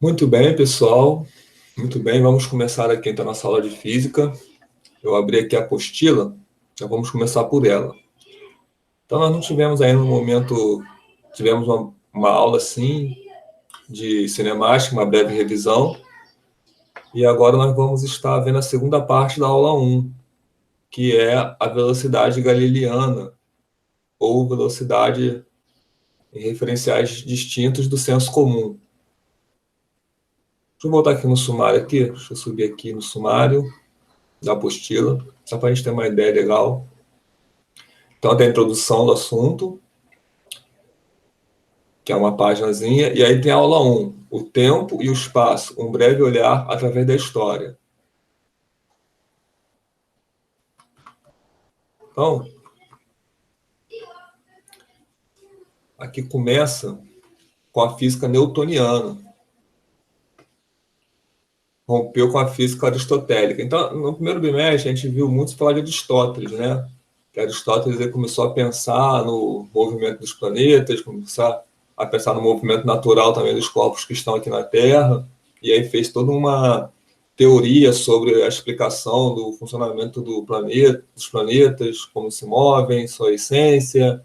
Muito bem, pessoal. Muito bem, vamos começar aqui então a nossa aula de física. Eu abri aqui a apostila, já vamos começar por ela. Então, nós não tivemos ainda no momento, tivemos uma aula assim de cinemática, uma breve revisão, e agora nós vamos estar vendo a segunda parte da aula 1, que é a velocidade galileana, ou velocidade em referenciais distintos do senso comum. Deixa eu voltar aqui no sumário aqui, deixa eu subir aqui no sumário da apostila, só para a gente ter uma ideia legal. Então tem a introdução do assunto, que é uma paginazinha, e aí tem a aula 1, o tempo e o espaço, um breve olhar através da história. Então, aqui começa com a física newtoniana. Rompeu com a física aristotélica. Então, no primeiro bimestre, a gente viu muito falar de Aristóteles, né? Que Aristóteles ele começou a pensar no movimento dos planetas, começar a pensar no movimento natural também dos corpos que estão aqui na Terra, e aí fez toda uma teoria sobre a explicação do funcionamento dos planetas, como se movem, sua essência,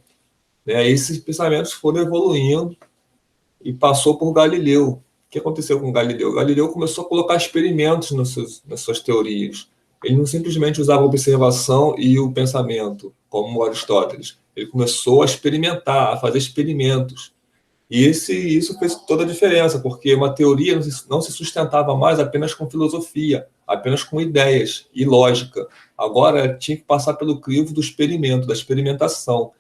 né? E esses pensamentos foram evoluindo e passou por Galileu. O que aconteceu com Galileu? Galileu começou a colocar experimentos nas suas teorias. Ele não simplesmente usava a observação e o pensamento, como Aristóteles. Ele começou a experimentar, a fazer experimentos. E isso fez toda a diferença, porque uma teoria não se sustentava mais apenas com filosofia, apenas com ideias e lógica. Agora tinha que passar pelo crivo do experimento, da experimentação.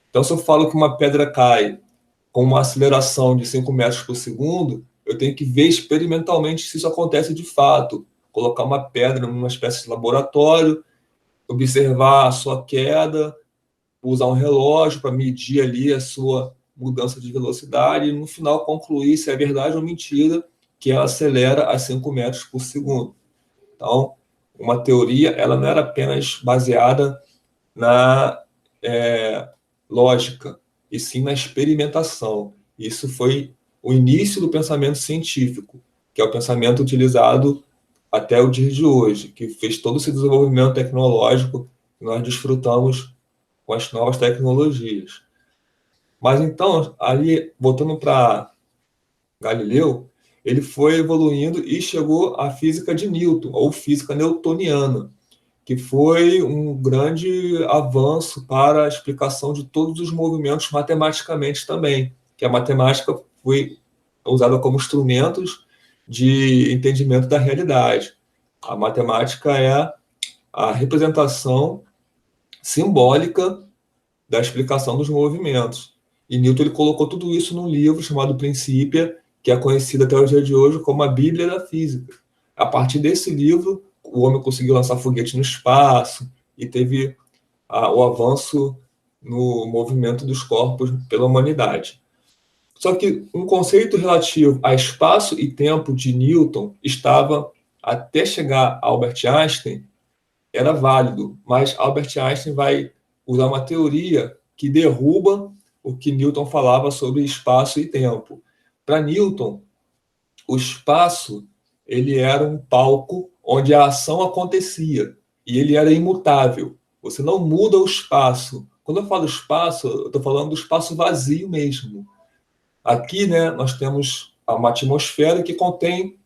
Então, se eu falo que uma pedra cai com uma aceleração de 5 metros por segundo, eu tenho que ver experimentalmente se isso acontece de fato. Colocar uma pedra numa espécie de laboratório, observar a sua queda, usar um relógio para medir ali a sua mudança de velocidade e, no final, concluir se é verdade ou mentira que ela acelera a 5 metros por segundo. Então, uma teoria ela não era apenas baseada na lógica, e sim na experimentação. Isso foi o início do pensamento científico, que é o pensamento utilizado até o dia de hoje, que fez todo esse desenvolvimento tecnológico que nós desfrutamos com as novas tecnologias. Mas então, ali, voltando para Galileu, ele foi evoluindo e chegou à física de Newton, ou física newtoniana, que foi um grande avanço para a explicação de todos os movimentos matematicamente também, que a matemática foi usada como instrumentos de entendimento da realidade. A matemática é a representação simbólica da explicação dos movimentos. E Newton ele colocou tudo isso num livro chamado Principia, que é conhecido até o dia de hoje como a Bíblia da Física. A partir desse livro, o homem conseguiu lançar foguete no espaço e teve o avanço no movimento dos corpos pela humanidade. Só que um conceito relativo a espaço e tempo de Newton estava, até chegar a Albert Einstein, era válido, mas Albert Einstein vai usar uma teoria que derruba o que Newton falava sobre espaço e tempo. Para Newton, o espaço ele era um palco onde a ação acontecia e ele era imutável. Você não muda o espaço. Quando eu falo espaço, eu estou falando do espaço vazio mesmo. Aqui, né, nós temos uma atmosfera que contém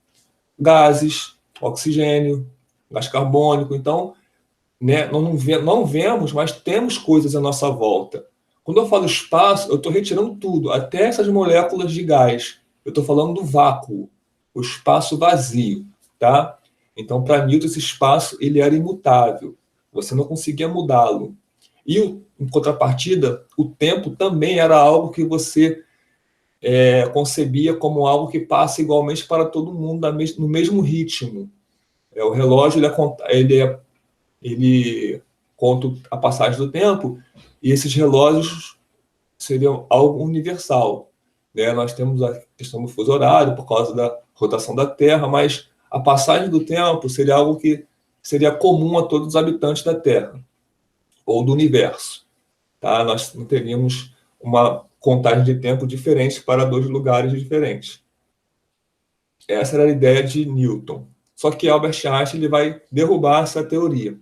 gases, oxigênio, gás carbônico. Então, né, não vemos, mas temos coisas à nossa volta. Quando eu falo espaço, eu estou retirando tudo, até essas moléculas de gás. Eu estou falando do vácuo, o espaço vazio, tá? Então, para Newton, esse espaço ele era imutável. Você não conseguia mudá-lo. E, em contrapartida, o tempo também era algo que você concebia como algo que passa igualmente para todo mundo no mesmo ritmo. O relógio ele conta a passagem do tempo e esses relógios seriam algo universal, né? Nós temos a questão do fuso horário por causa da rotação da Terra, mas a passagem do tempo seria algo que seria comum a todos os habitantes da Terra ou do universo. Tá? Nós não teríamos uma contagem de tempo diferente para dois lugares diferentes. Essa era a ideia de Newton. Só que Albert Einstein ele vai derrubar essa teoria.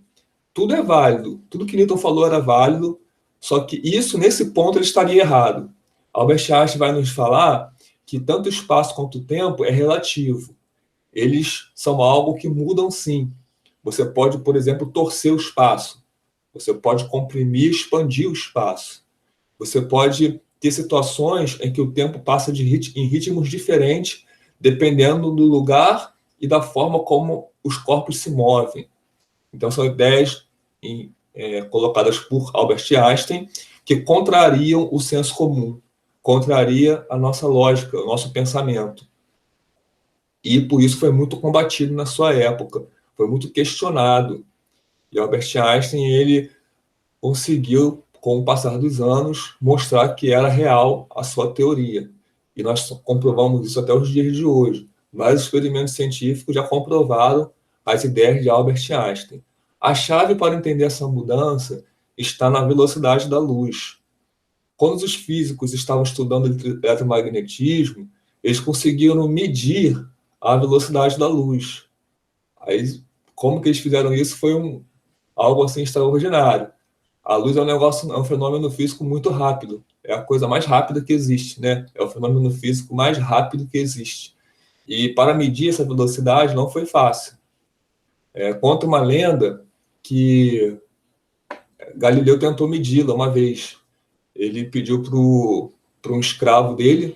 Tudo é válido, tudo que Newton falou era válido, só que isso, nesse ponto, ele estaria errado. Albert Einstein vai nos falar que tanto o espaço quanto o tempo é relativo. Eles são algo que mudam sim. Você pode, por exemplo, torcer o espaço. Você pode comprimir e expandir o espaço. Você pode ter situações em que o tempo passa em ritmos diferentes, dependendo do lugar e da forma como os corpos se movem. Então, são ideias colocadas por Albert Einstein que contrariam o senso comum, contraria a nossa lógica, o nosso pensamento. E por isso foi muito combatido na sua época, foi muito questionado. E Albert Einstein, ele conseguiu, com o passar dos anos, mostrar que era real a sua teoria. E nós comprovamos isso até os dias de hoje. Vários experimentos científicos já comprovaram as ideias de Albert Einstein. A chave para entender essa mudança está na velocidade da luz. Quando os físicos estavam estudando eletromagnetismo, eles conseguiram medir a velocidade da luz. Aí, como que eles fizeram isso foi algo assim extraordinário. A luz é um fenômeno físico muito rápido. É a coisa mais rápida que existe, né? É o fenômeno físico mais rápido que existe. E para medir essa velocidade não foi fácil. Conta uma lenda que Galileu tentou medi-la uma vez. Ele pediu para um escravo dele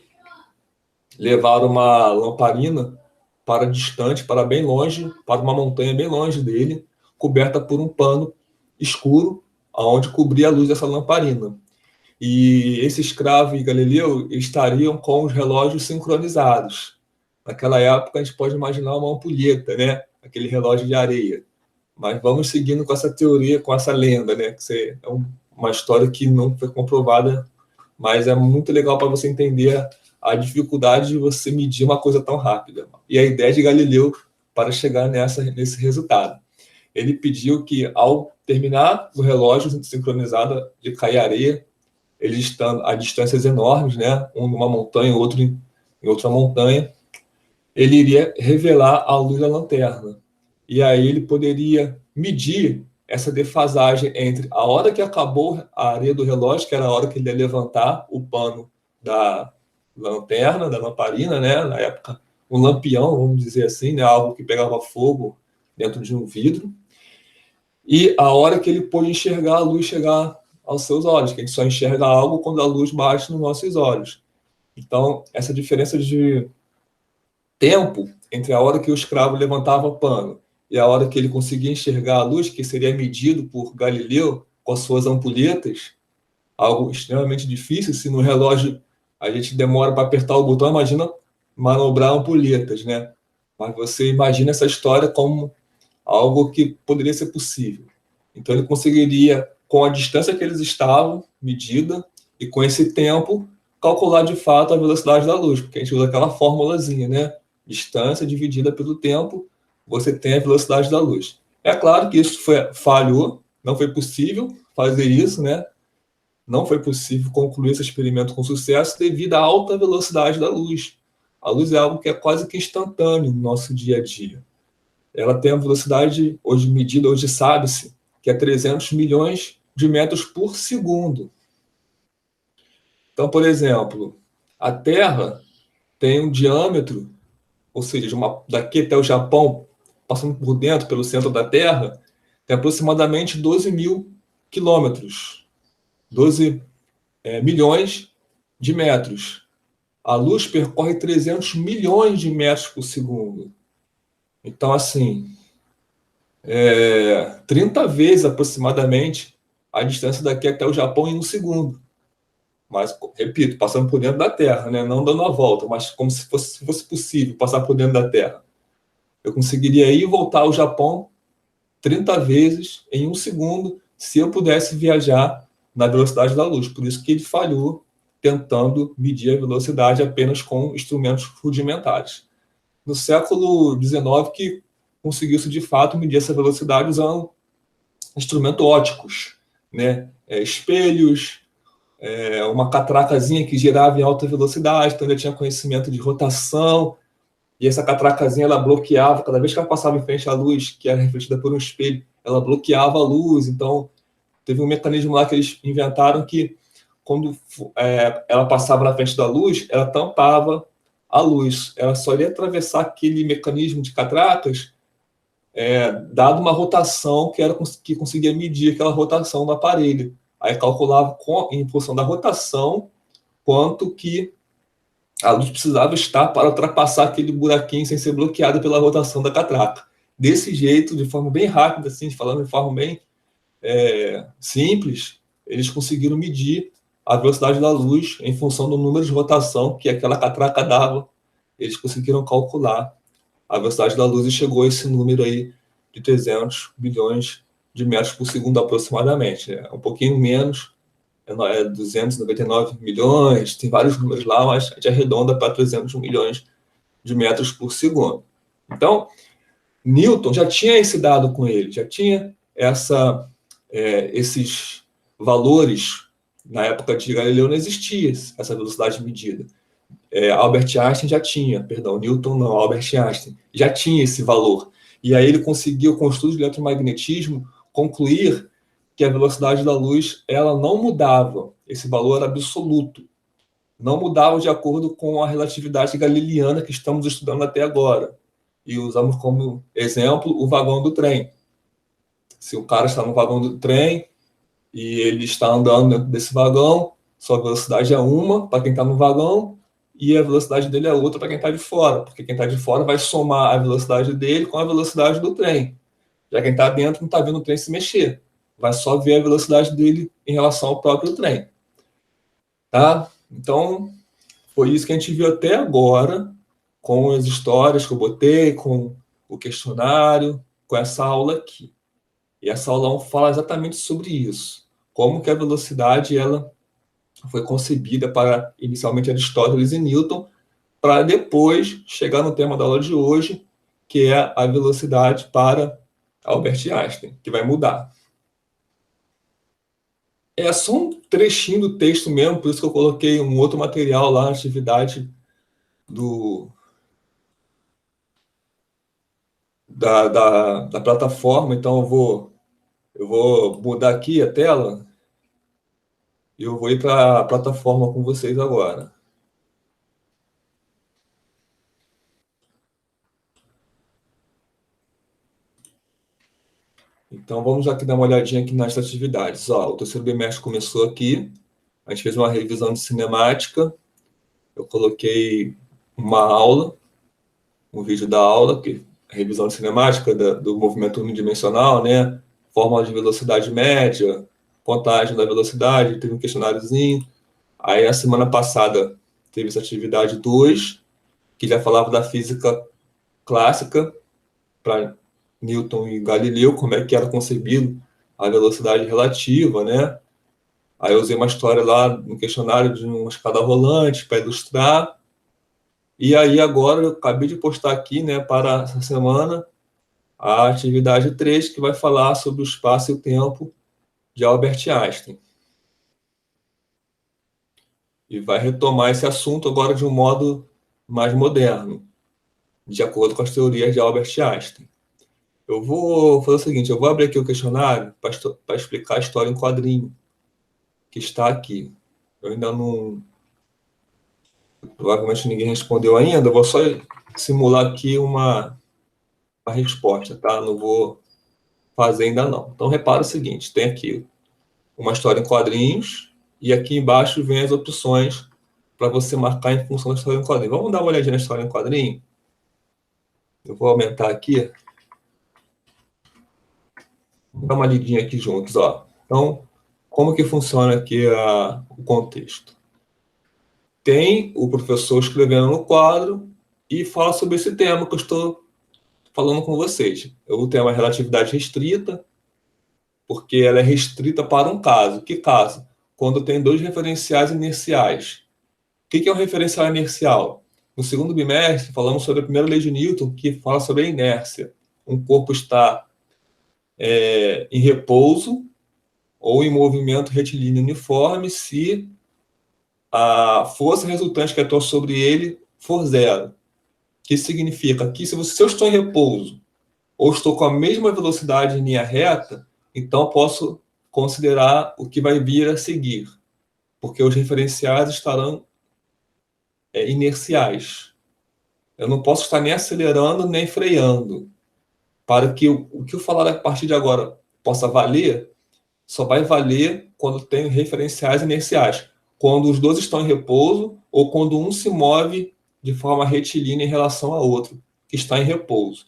levar uma lamparina para distante, para bem longe, para uma montanha bem longe dele, coberta por um pano escuro, aonde cobria a luz dessa lamparina. E esse escravo e Galileu estariam com os relógios sincronizados. Naquela época, a gente pode imaginar uma ampulheta, né? Aquele relógio de areia. Mas vamos seguindo com essa teoria, com essa lenda, né? Que é uma história que não foi comprovada, mas é muito legal para você entender a dificuldade de você medir uma coisa tão rápida. E a ideia de Galileu para chegar nesse resultado. Ele pediu que, ao terminar o relógio sincronizado de cair areia, eles estão a distâncias enormes, né? Um numa montanha, outro em outra montanha, ele iria revelar a luz da lanterna. E aí ele poderia medir essa defasagem entre a hora que acabou a areia do relógio, que era a hora que ele ia levantar o pano da lanterna, da lamparina, né? Na época, um lampião, vamos dizer assim, né? Algo que pegava fogo dentro de um vidro. E a hora que ele pôde enxergar a luz chegar aos seus olhos, que a gente só enxerga algo quando a luz bate nos nossos olhos. Então, essa diferença de tempo entre a hora que o escravo levantava o pano e a hora que ele conseguia enxergar a luz, que seria medido por Galileu com as suas ampulhetas, algo extremamente difícil. Se no relógio a gente demora para apertar o botão, imagina manobrar ampulhetas, né? Mas você imagina essa história como algo que poderia ser possível. Então ele conseguiria, com a distância que eles estavam, medida, e com esse tempo, calcular de fato a velocidade da luz, porque a gente usa aquela formulazinha, né? Distância dividida pelo tempo, você tem a velocidade da luz. É claro que isso falhou, não foi possível fazer isso, né? Não foi possível concluir esse experimento com sucesso devido à alta velocidade da luz. A luz é algo que é quase que instantâneo no nosso dia a dia. Ela tem a velocidade, hoje sabe-se, que é 300 milhões de metros por segundo. Então, por exemplo, a Terra tem um diâmetro, ou seja, daqui até o Japão, passando por dentro, pelo centro da Terra, tem aproximadamente 12 mil quilômetros, 12 milhões de metros. A luz percorre 300 milhões de metros por segundo. Então, assim, 30 vezes aproximadamente a distância daqui até o Japão em um segundo. Mas, repito, passando por dentro da Terra, né? Não dando a volta, mas como se fosse possível passar por dentro da Terra. Eu conseguiria ir e voltar ao Japão 30 vezes em um segundo se eu pudesse viajar na velocidade da luz. Por isso que ele falhou tentando medir a velocidade apenas com instrumentos rudimentares. No século XIX que conseguiu-se, de fato, medir essa velocidade usando instrumentos óticos, né? Espelhos, uma catracazinha que girava em alta velocidade, então ele tinha conhecimento de rotação, e essa catracazinha ela bloqueava, cada vez que ela passava em frente à luz, que era refletida por um espelho, ela bloqueava a luz. Então teve um mecanismo lá que eles inventaram que quando ela passava na frente da luz, ela tampava a luz, ela só ia atravessar aquele mecanismo de catracas dado uma rotação que conseguia medir aquela rotação do aparelho. Aí calculava em função da rotação quanto que a luz precisava estar para ultrapassar aquele buraquinho sem ser bloqueado pela rotação da catraca. Desse jeito, de forma bem rápida, assim, falando de forma bem simples, eles conseguiram medir a velocidade da luz em função do número de rotação que aquela catraca dava. Eles conseguiram calcular a velocidade da luz e chegou a esse número aí de 300 bilhões de metros por segundo aproximadamente. É um pouquinho menos, 299 milhões, tem vários números lá, mas a gente arredonda para 300 milhões de metros por segundo. Então, Newton já tinha esse dado com ele, já tinha esses valores. Na época de Galileu não existia essa velocidade medida. Albert Einstein já tinha, perdão, Newton não, Albert Einstein já tinha esse valor. E aí ele conseguiu, com o estudo de eletromagnetismo, concluir que a velocidade da luz ela não mudava, esse valor era absoluto, não mudava de acordo com a relatividade galileana que estamos estudando até agora. E usamos como exemplo o vagão do trem. Se o cara está no vagão do trem e ele está andando dentro desse vagão, sua velocidade é uma para quem está no vagão e a velocidade dele é outra para quem está de fora, porque quem está de fora vai somar a velocidade dele com a velocidade do trem. Já quem está dentro não está vendo o trem se mexer, vai só ver a velocidade dele em relação ao próprio trem. Tá? Então, foi isso que a gente viu até agora, com as histórias que eu botei, com o questionário, com essa aula aqui. E essa aula fala exatamente sobre isso. Como que a velocidade ela foi concebida para, inicialmente, Aristóteles e Newton, para depois chegar no tema da aula de hoje, que é a velocidade para Albert Einstein, que vai mudar. É só um trechinho do texto mesmo, por isso que eu coloquei um outro material lá na atividade da plataforma. Então eu vou mudar aqui a tela e eu vou ir para a plataforma com vocês agora. Então vamos aqui dar uma olhadinha aqui nas atividades. O terceiro bimestre começou aqui, a gente fez uma revisão de cinemática, eu coloquei uma aula, um vídeo da aula, que é a revisão de cinemática do movimento unidimensional, né? Fórmula de velocidade média, contagem da velocidade, teve um questionáriozinho. Aí, a semana passada, teve essa atividade 2, que já falava da física clássica, para Newton e Galileu, como é que era concebido a velocidade relativa, né? Aí eu usei uma história lá no questionário de uma escada rolante para ilustrar. E aí agora eu acabei de postar aqui, né, para essa semana, a atividade 3, que vai falar sobre o espaço e o tempo de Albert Einstein. E vai retomar esse assunto agora de um modo mais moderno, de acordo com as teorias de Albert Einstein. Eu vou fazer o seguinte, eu vou abrir aqui o questionário para explicar a história em quadrinho, que está aqui. Eu ainda não... Provavelmente ninguém respondeu ainda, eu vou só simular aqui uma resposta, tá? Não vou fazer ainda não. Então, repara o seguinte, tem aqui uma história em quadrinhos e aqui embaixo vem as opções para você marcar em função da história em quadrinho. Vamos dar uma olhadinha na história em quadrinho? Eu vou aumentar aqui. Vamos dar uma lidinha aqui juntos, Então, como que funciona aqui o contexto? Tem o professor escrevendo no quadro e fala sobre esse tema que eu estou falando com vocês. O tema é relatividade restrita, porque ela é restrita para um caso. Que caso? Quando tem dois referenciais inerciais. O que é um referencial inercial? No segundo bimestre, falamos sobre a primeira lei de Newton, que fala sobre a inércia. um corpo está em repouso ou em movimento retilíneo uniforme se a força resultante que atua sobre ele for zero. Que significa que se eu estou em repouso ou estou com a mesma velocidade em linha reta, então posso considerar o que vai vir a seguir, porque os referenciais estarão inerciais. Eu não posso estar nem acelerando nem freando. Para que o que eu falar a partir de agora possa valer, só vai valer quando tem referenciais inerciais, quando os dois estão em repouso ou quando um se move de forma retilínea em relação ao outro, que está em repouso.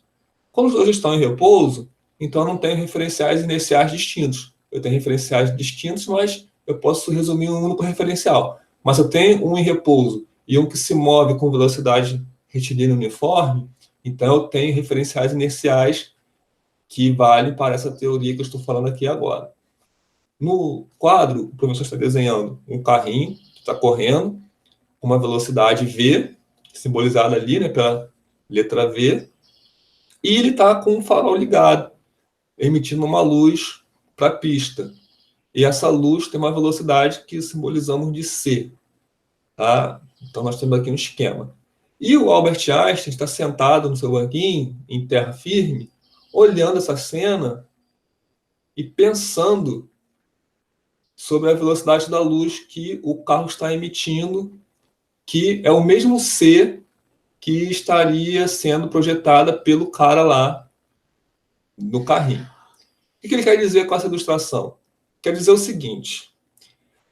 Quando os dois estão em repouso, então eu não tenho referenciais inerciais distintos. Eu tenho referenciais distintos, mas eu posso resumir em um único referencial. Mas eu tenho um em repouso e um que se move com velocidade retilínea uniforme, então eu tenho referenciais inerciais que valem para essa teoria que eu estou falando aqui agora. No quadro, o professor está desenhando um carrinho que está correndo com uma velocidade v, simbolizada ali, né, pela letra V, e ele está com um farol ligado, emitindo uma luz para a pista. E essa luz tem uma velocidade que simbolizamos de c. Tá? Então, nós temos aqui um esquema. E o Albert Einstein está sentado no seu banquinho, em terra firme, olhando essa cena e pensando sobre a velocidade da luz que o carro está emitindo, que é o mesmo c que estaria sendo projetada pelo cara lá no carrinho. O que ele quer dizer com essa ilustração? Quer dizer o seguinte: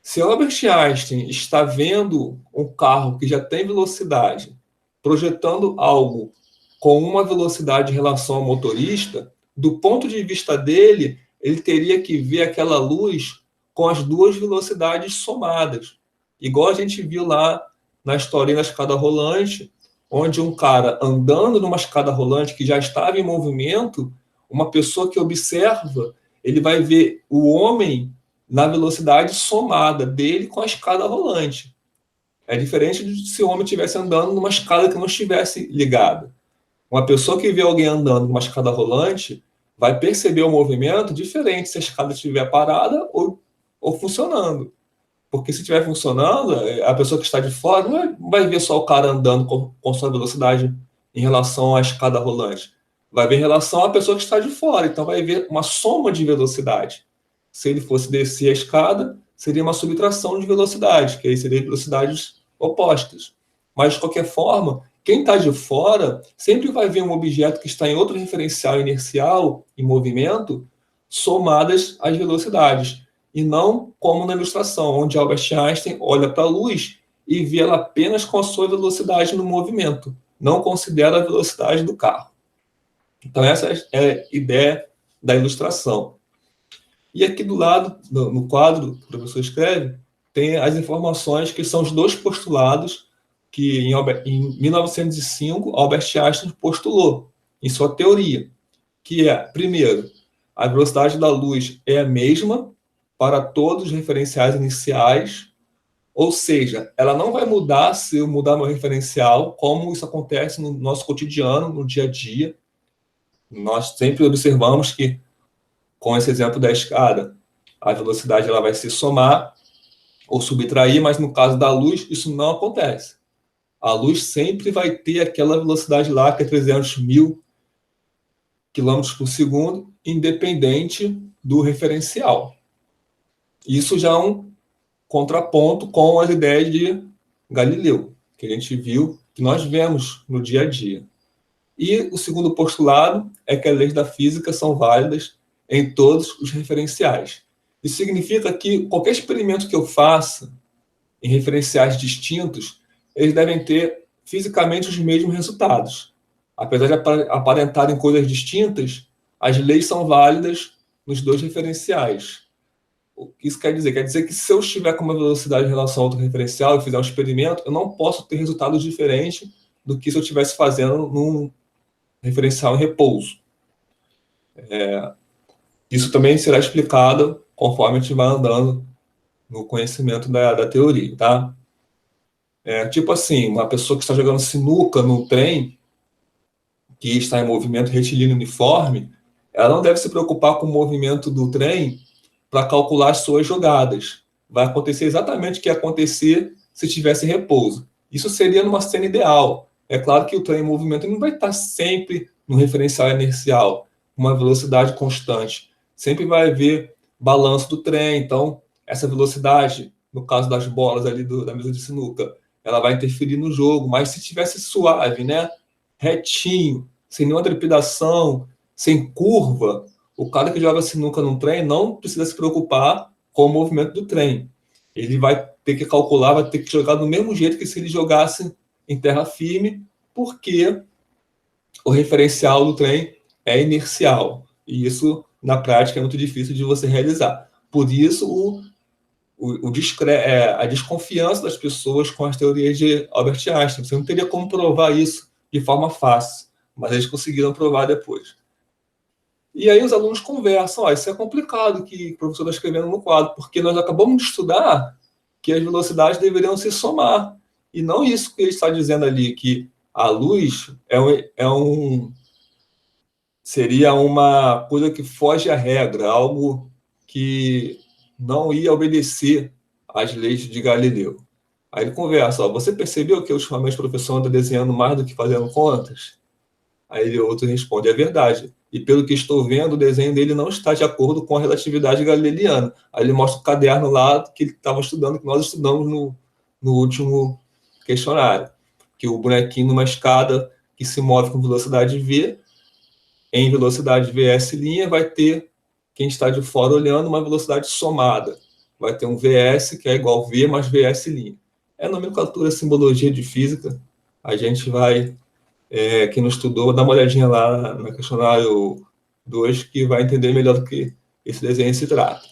se Albert Einstein está vendo um carro que já tem velocidade, projetando algo com uma velocidade em relação ao motorista, do ponto de vista dele, ele teria que ver aquela luz com as duas velocidades somadas. Igual a gente viu lá na historinha da escada rolante, onde um cara andando numa escada rolante que já estava em movimento, uma pessoa que observa, ele vai ver o homem na velocidade somada dele com a escada rolante. É diferente de se o homem estivesse andando numa escada que não estivesse ligada. Uma pessoa que vê alguém andando numa escada rolante vai perceber o movimento diferente se a escada estiver parada ou funcionando. Porque se estiver funcionando, a pessoa que está de fora não vai ver só o cara andando com sua velocidade em relação à escada rolante. Vai ver em relação à pessoa que está de fora. Então vai ver uma soma de velocidade. Se ele fosse descer a escada, seria uma subtração de velocidade, que aí seriam velocidades opostas. Mas, de qualquer forma, quem está de fora sempre vai ver um objeto que está em outro referencial inercial, em movimento, somadas as velocidades. E não como na ilustração, onde Albert Einstein olha para a luz e vê ela apenas com a sua velocidade no movimento, não considera a velocidade do carro. Então, essa é a ideia da ilustração. E aqui do lado, no quadro que o professor escreve, tem as informações que são os dois postulados que em 1905 Albert Einstein postulou em sua teoria, que é, primeiro, a velocidade da luz é a mesma para todos os referenciais iniciais, ou seja, ela não vai mudar se eu mudar meu referencial, como isso acontece no nosso cotidiano, no dia a dia. Nós sempre observamos que, com esse exemplo da escada, a velocidade ela vai se somar ou subtrair, mas no caso da luz, isso não acontece. A luz sempre vai ter aquela velocidade lá, que é 300.000 quilômetros por segundo, independente do referencial. Isso já é um contraponto com as ideias de Galileu, que a gente viu, que nós vemos no dia a dia. E o segundo postulado é que as leis da física são válidas em todos os referenciais. Isso significa que qualquer experimento que eu faça em referenciais distintos, eles devem ter fisicamente os mesmos resultados. Apesar de aparentarem coisas distintas, as leis são válidas nos dois referenciais. O que isso quer dizer? Quer dizer que se eu estiver com uma velocidade em relação a outro referencial e fizer um experimento, eu não posso ter resultados diferentes do que se eu estivesse fazendo num referencial em repouso. Isso também será explicado conforme a gente vai andando no conhecimento da teoria, tá? Tipo assim, uma pessoa que está jogando sinuca no trem, que está em movimento retilíneo uniforme, ela não deve se preocupar com o movimento do trem para calcular as suas jogadas. Vai acontecer exatamente o que ia acontecer se tivesse repouso. Isso seria numa cena ideal. É claro que o trem em movimento não vai estar sempre no referencial inercial, uma velocidade constante. Sempre vai haver balanço do trem, então essa velocidade, no caso das bolas ali da mesa de sinuca, ela vai interferir no jogo, mas se tivesse suave, né, retinho, sem nenhuma trepidação, sem curva, o cara que joga sinuca num trem não precisa se preocupar com o movimento do trem. Ele vai ter que calcular, vai ter que jogar do mesmo jeito que se ele jogasse em terra firme, porque o referencial do trem é inercial. E isso, na prática, é muito difícil de você realizar. Por isso, a desconfiança das pessoas com as teorias de Albert Einstein. Você não teria como provar isso de forma fácil, mas eles conseguiram provar depois. E aí os alunos conversam, isso é complicado que o professor está escrevendo no quadro, porque nós acabamos de estudar que as velocidades deveriam se somar, e não isso que ele está dizendo ali, que a luz seria uma coisa que foge à regra, algo que não ia obedecer às leis de Galileu. Aí ele conversa, você percebeu que ultimamente o professor anda desenhando mais do que fazendo contas? Aí o outro responde, é verdade. E pelo que estou vendo, o desenho dele não está de acordo com a relatividade galileana. Aí ele mostra o caderno lá que ele estava estudando, que nós estudamos no último questionário. Que o bonequinho numa escada que se move com velocidade v, em velocidade vs', vai ter, quem está de fora olhando, uma velocidade somada. Vai ter um vs que é igual a v mais vs'. É nomenclatura, simbologia de física. A gente vai... quem não estudou, dá uma olhadinha lá no questionário 2, que vai entender melhor do que esse desenho se trata.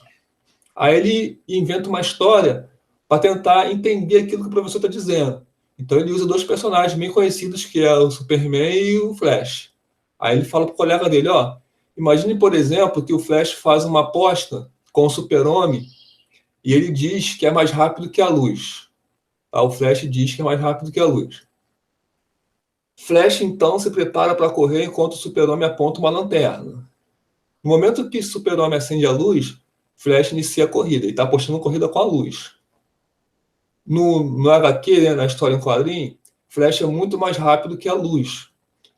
Aí ele inventa uma história para tentar entender aquilo que o professor está dizendo. Então ele usa dois personagens bem conhecidos, que é o Superman e o Flash. Aí ele fala para o colega dele, imagine, por exemplo, que o Flash faz uma aposta com o Super-Homem e ele diz que é mais rápido que a luz. O Flash diz que é mais rápido que a luz. Flash, então, se prepara para correr enquanto o Super-Homem aponta uma lanterna. No momento que o Super-Homem acende a luz, Flash inicia a corrida. Ele está apostando corrida com a luz. No HQ, né, na história em quadrinho, Flash é muito mais rápido que a luz.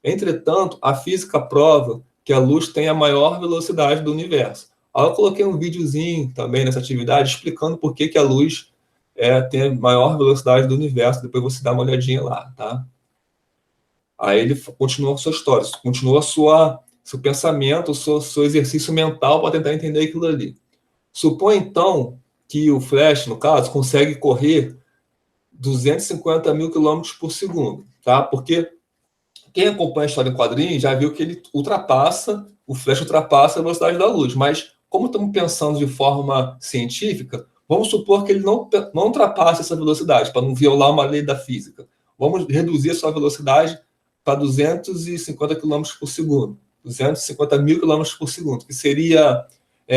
Entretanto, a física prova que a luz tem a maior velocidade do universo. Aí eu coloquei um videozinho também nessa atividade explicando por que a luz tem a maior velocidade do universo. Depois você dá uma olhadinha lá, tá? Aí ele continua a sua história, continua seu pensamento, seu exercício mental para tentar entender aquilo ali. Supõe, então, que o Flash, no caso, consegue correr 250 mil quilômetros por segundo, tá? Porque quem acompanha a história em quadrinhos já viu que o Flash ultrapassa a velocidade da luz, mas como estamos pensando de forma científica, vamos supor que ele não ultrapasse essa velocidade, para não violar uma lei da física. Vamos reduzir a sua velocidade para 250 km por segundo, 250 mil km por segundo, que seria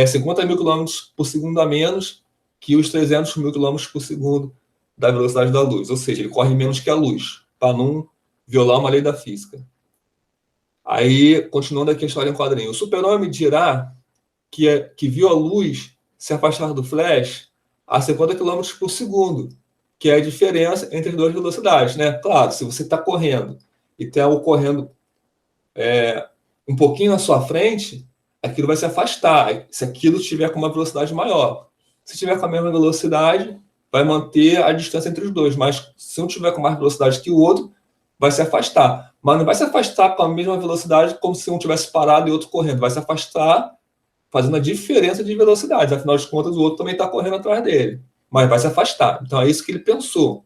50 mil km por segundo a menos que os 300 mil km por segundo da velocidade da luz. Ou seja, ele corre menos que a luz, para não violar uma lei da física. Aí, continuando aqui a história em quadrinho, o Super-Homem dirá que viu a luz se afastar do Flash a 50 km por segundo, que é a diferença entre as duas velocidades, né? Claro, se você está correndo e tem algo correndo um pouquinho na sua frente, aquilo vai se afastar, se aquilo estiver com uma velocidade maior. Se tiver com a mesma velocidade, vai manter a distância entre os dois, mas se um tiver com mais velocidade que o outro, vai se afastar. Mas não vai se afastar com a mesma velocidade como se um tivesse parado e outro correndo. Vai se afastar fazendo a diferença de velocidades. Afinal de contas, o outro também está correndo atrás dele. Mas vai se afastar. Então é isso que ele pensou.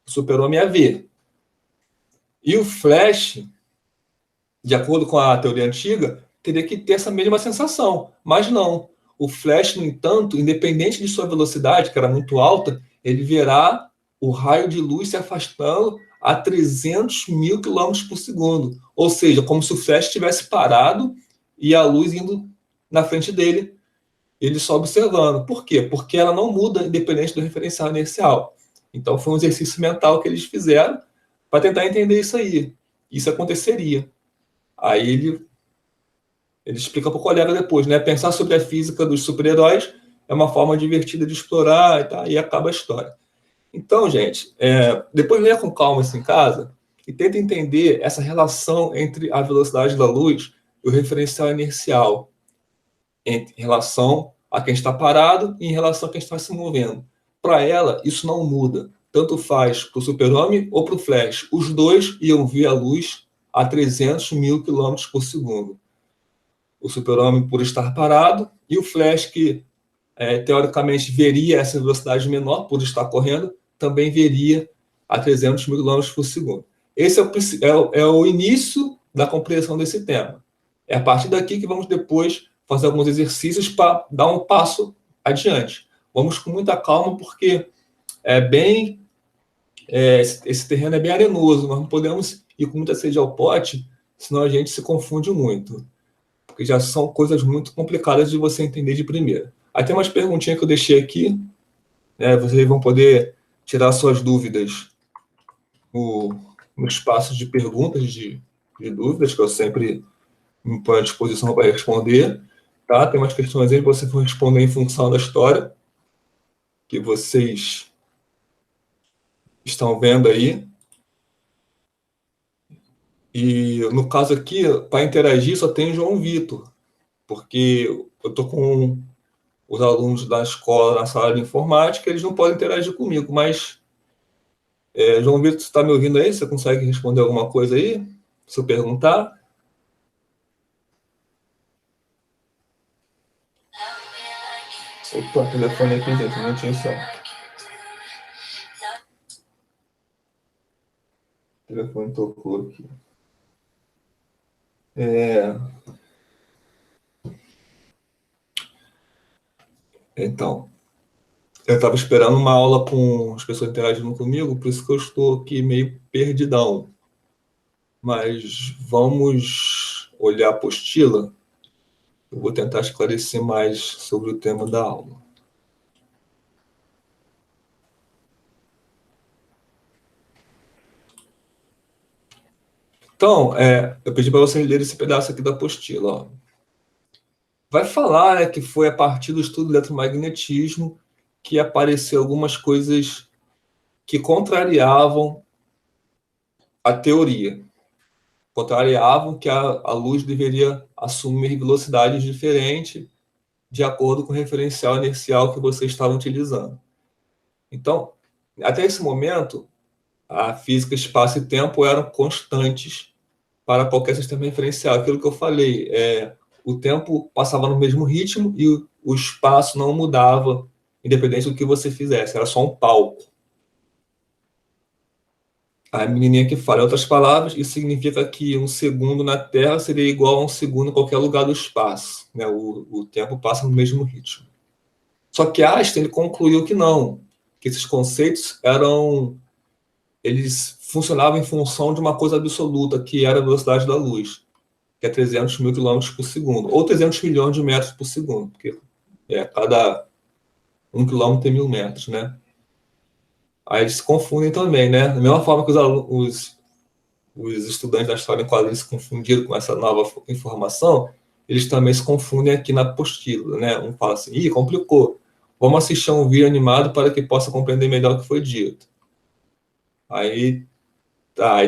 O Super-Homem ia ver. E o Flash, de acordo com a teoria antiga, teria que ter essa mesma sensação. Mas não. O Flash, no entanto, independente de sua velocidade, que era muito alta, ele verá o raio de luz se afastando a 300 mil quilômetros por segundo. Ou seja, como se o Flash estivesse parado e a luz indo na frente dele, ele só observando. Por quê? Porque ela não muda independente do referencial inercial. Então foi um exercício mental que eles fizeram para tentar entender isso aí. Isso aconteceria. Aí ele explica para o colega depois, né? Pensar sobre a física dos super-heróis é uma forma divertida de explorar, e tá, e acaba a história. Então, gente, depois leia com calma isso em casa e tenta entender essa relação entre a velocidade da luz e o referencial inercial, em relação a quem está parado e em relação a quem está se movendo. Para ela, isso não muda. Tanto faz para o super-homem ou para o Flash. Os dois iam ver a luz a 300 mil quilômetros por segundo. O super-homem por estar parado e o Flash, que teoricamente veria essa velocidade menor por estar correndo, também veria a 300 mil quilômetros por segundo. Esse é o início da compreensão desse tema. É a partir daqui que vamos depois fazer alguns exercícios para dar um passo adiante. Vamos com muita calma, porque esse terreno é bem arenoso, nós não podemos ir com muita sede ao pote, senão a gente se confunde muito, porque já são coisas muito complicadas de você entender de primeira. Aí tem umas perguntinhas que eu deixei aqui, né? Vocês vão poder tirar suas dúvidas no espaço de perguntas, de dúvidas, que eu sempre me ponho à disposição para responder. Tá? Tem umas questões aí que vocês vão responder em função da história que vocês estão vendo aí. E no caso aqui, para interagir, só tem o João Vitor, porque eu estou com os alunos da escola na sala de informática, eles não podem interagir comigo, mas João Vitor, você está me ouvindo aí? Você consegue responder alguma coisa aí? Se eu perguntar? Opa, telefone aqui, gente, não tinha só. O telefone tocou aqui. Então, eu estava esperando uma aula com as pessoas interagindo comigo, por isso que eu estou aqui meio perdidão. Mas vamos olhar a apostila. Eu vou tentar esclarecer mais sobre o tema da aula. Então, eu pedi para vocês lerem esse pedaço aqui da apostila. Ó. Vai falar, né, que foi a partir do estudo do eletromagnetismo que apareceu algumas coisas que contrariavam a teoria. Contrariavam que a luz deveria assumir velocidades diferentes de acordo com o referencial inercial que vocês estavam utilizando. Então, até esse momento, a física, espaço e tempo eram constantes para qualquer sistema referencial. Aquilo que eu falei, o tempo passava no mesmo ritmo e o espaço não mudava, independente do que você fizesse, era só um palco. A menininha que fala, em outras palavras, isso significa que um segundo na Terra seria igual a um segundo em qualquer lugar do espaço. Né? O tempo passa no mesmo ritmo. Só que Einstein ele concluiu que não, que esses conceitos eles funcionavam em função de uma coisa absoluta, que era a velocidade da luz, que é 300 mil quilômetros por segundo, ou 300 milhões de metros por segundo, porque cada 1 quilômetro tem 1.000 metros, né? Aí eles se confundem também, né? Da mesma forma que os estudantes da história em quadrinhos se confundiram com essa nova informação, eles também se confundem aqui na apostila, né? Um fala assim, ih, complicou. Vamos assistir a um vídeo animado para que possa compreender melhor o que foi dito. Aí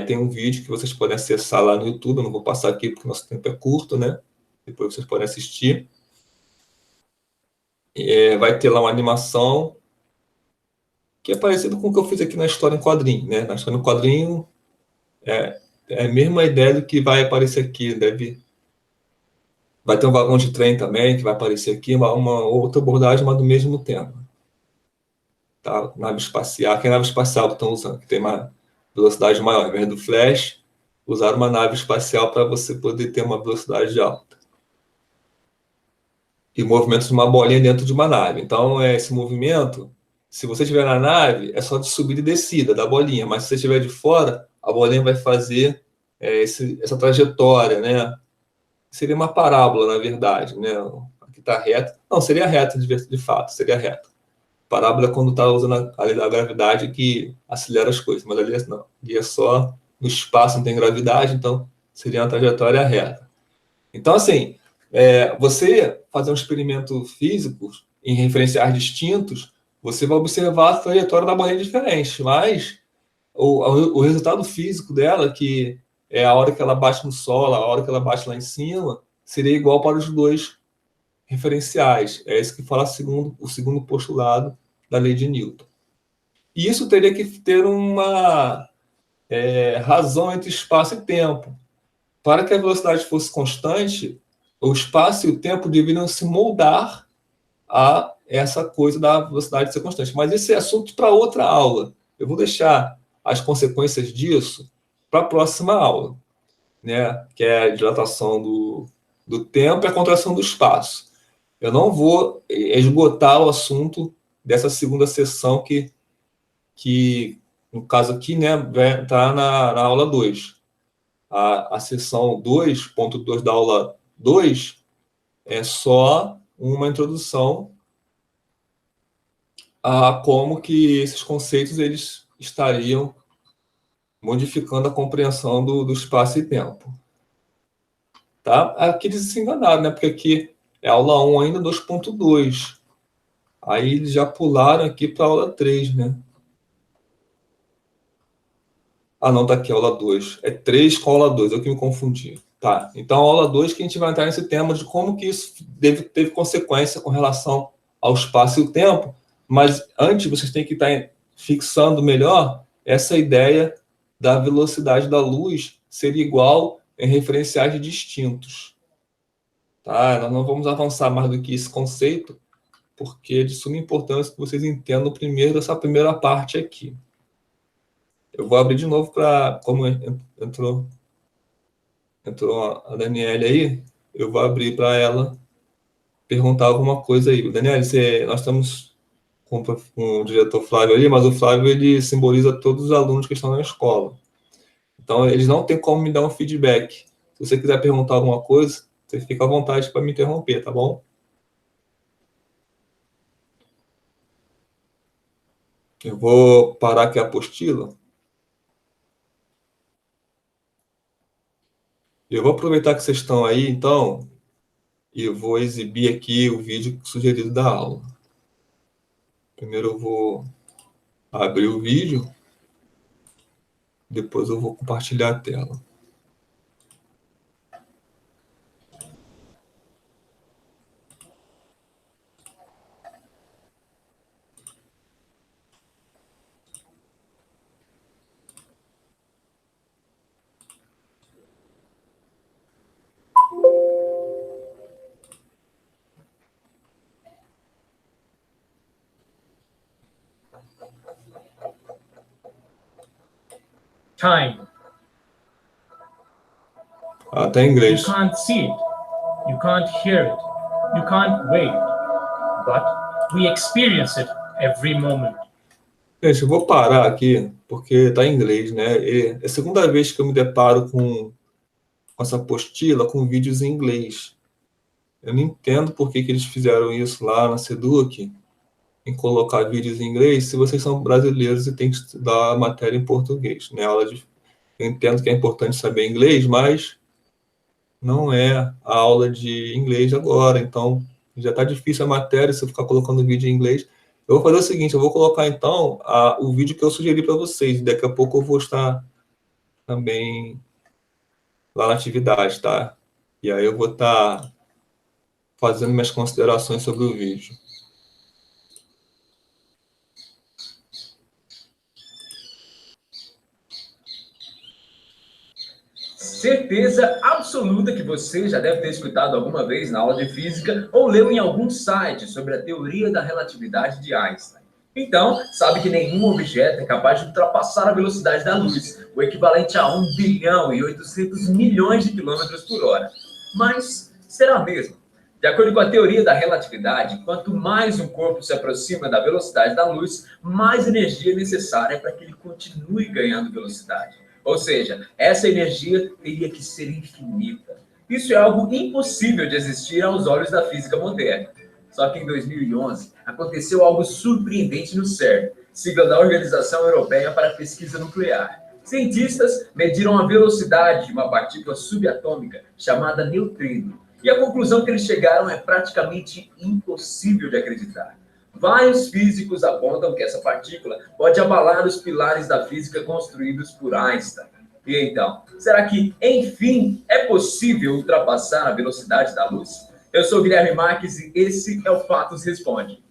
tem um vídeo que vocês podem acessar lá no YouTube, eu não vou passar aqui porque nosso tempo é curto, né? Depois vocês podem assistir. Vai ter lá uma animação que é parecido com o que eu fiz aqui na história em quadrinho, né? Na história em quadrinho é a mesma ideia do que vai aparecer aqui, vai ter um vagão de trem também que vai aparecer aqui, uma outra abordagem, mas do mesmo tema. Tá? Nave espacial, que é a nave espacial que estão usando, que tem uma velocidade maior. Ao invés do Flash, usar uma nave espacial para você poder ter uma velocidade alta. E movimento de uma bolinha dentro de uma nave. Então, esse movimento, se você estiver na nave, é só de subida e descida da bolinha, mas se você estiver de fora, a bolinha vai fazer essa trajetória, né? Seria uma parábola, na verdade, né? Aqui está reta. Não, seria reta de fato, seria reta. Parábola é quando está usando a lei da gravidade que acelera as coisas, mas ali não. Ali é só no espaço, não tem gravidade, então seria uma trajetória reta. Então, assim, você fazer um experimento físico em referenciais distintos, você vai observar a trajetória da borracha diferente, mas o resultado físico dela, que é a hora que ela bate no solo, a hora que ela bate lá em cima, seria igual para os dois referenciais. É isso que fala o segundo postulado da lei de Newton. E isso teria que ter uma razão entre espaço e tempo. Para que a velocidade fosse constante, o espaço e o tempo deveriam se moldar a essa coisa da velocidade ser constante. Mas esse é assunto para outra aula. Eu vou deixar as consequências disso para a próxima aula, né? Que é a dilatação do tempo e a contração do espaço. Eu não vou esgotar o assunto dessa segunda sessão que no caso aqui, né, está na aula 2. A sessão 2.2 da aula 2 é só uma introdução a como que esses conceitos eles estariam modificando a compreensão do espaço e tempo. Tá? Aqui eles se enganaram, né? Porque aqui é aula 1 ainda, 2.2. Aí eles já pularam aqui para a aula 3, né? Ah, não, tá aqui, aula 2. É 3 com a aula 2, eu que me confundi. Tá, então a aula 2 que a gente vai entrar nesse tema de como que isso teve consequência com relação ao espaço e o tempo, mas antes vocês têm que estar fixando melhor essa ideia da velocidade da luz ser igual em referenciais distintos. Tá? Nós não vamos avançar mais do que esse conceito, porque é de suma importância que vocês entendam primeiro essa primeira parte aqui. Eu vou abrir de novo para, como entrou a Daniela aí, eu vou abrir para ela perguntar alguma coisa aí. Daniela, nós estamos com o diretor Flávio ali, mas o Flávio ele simboliza todos os alunos que estão na escola. Então, eles não têm como me dar um feedback. Se você quiser perguntar alguma coisa, você fica à vontade para me interromper, tá bom? Eu vou parar aqui a apostila. Eu vou aproveitar que vocês estão aí, então, e eu vou exibir aqui o vídeo sugerido da aula. Primeiro eu vou abrir o vídeo, depois eu vou compartilhar a tela. Time. Tá em inglês. You can't see it. You can't hear it. You can't wait. But we experience it every moment. Gente, eu vou parar aqui, porque tá em inglês, né? É a segunda vez que eu me deparo com essa apostila, com vídeos em inglês. Eu não entendo por que eles fizeram isso lá na Seduc, em colocar vídeos em inglês, se vocês são brasileiros e têm que estudar a matéria em português, né? Eu entendo que é importante saber inglês, mas não é a aula de inglês agora, então já está difícil a matéria se eu ficar colocando vídeo em inglês. Eu vou fazer o seguinte, eu vou colocar então o vídeo que eu sugeri para vocês, daqui a pouco eu vou estar também lá na atividade, tá? E aí eu vou estar fazendo minhas considerações sobre o vídeo. Certeza absoluta que você já deve ter escutado alguma vez na aula de física ou leu em algum site sobre a teoria da relatividade de Einstein. Então, sabe que nenhum objeto é capaz de ultrapassar a velocidade da luz, o equivalente a 1 bilhão e 800 milhões de quilômetros por hora. Mas será mesmo? De acordo com a teoria da relatividade, quanto mais um corpo se aproxima da velocidade da luz, mais energia é necessária para que ele continue ganhando velocidade. Ou seja, essa energia teria que ser infinita. Isso é algo impossível de existir aos olhos da física moderna. Só que em 2011 aconteceu algo surpreendente no CERN, sigla da Organização Europeia para a Pesquisa Nuclear. Cientistas mediram a velocidade de uma partícula subatômica chamada neutrino. E a conclusão que eles chegaram é praticamente impossível de acreditar. Vários físicos apontam que essa partícula pode abalar os pilares da física construídos por Einstein. E então, será que, enfim, é possível ultrapassar a velocidade da luz? Eu sou Guilherme Marques e esse é o Fatos Responde.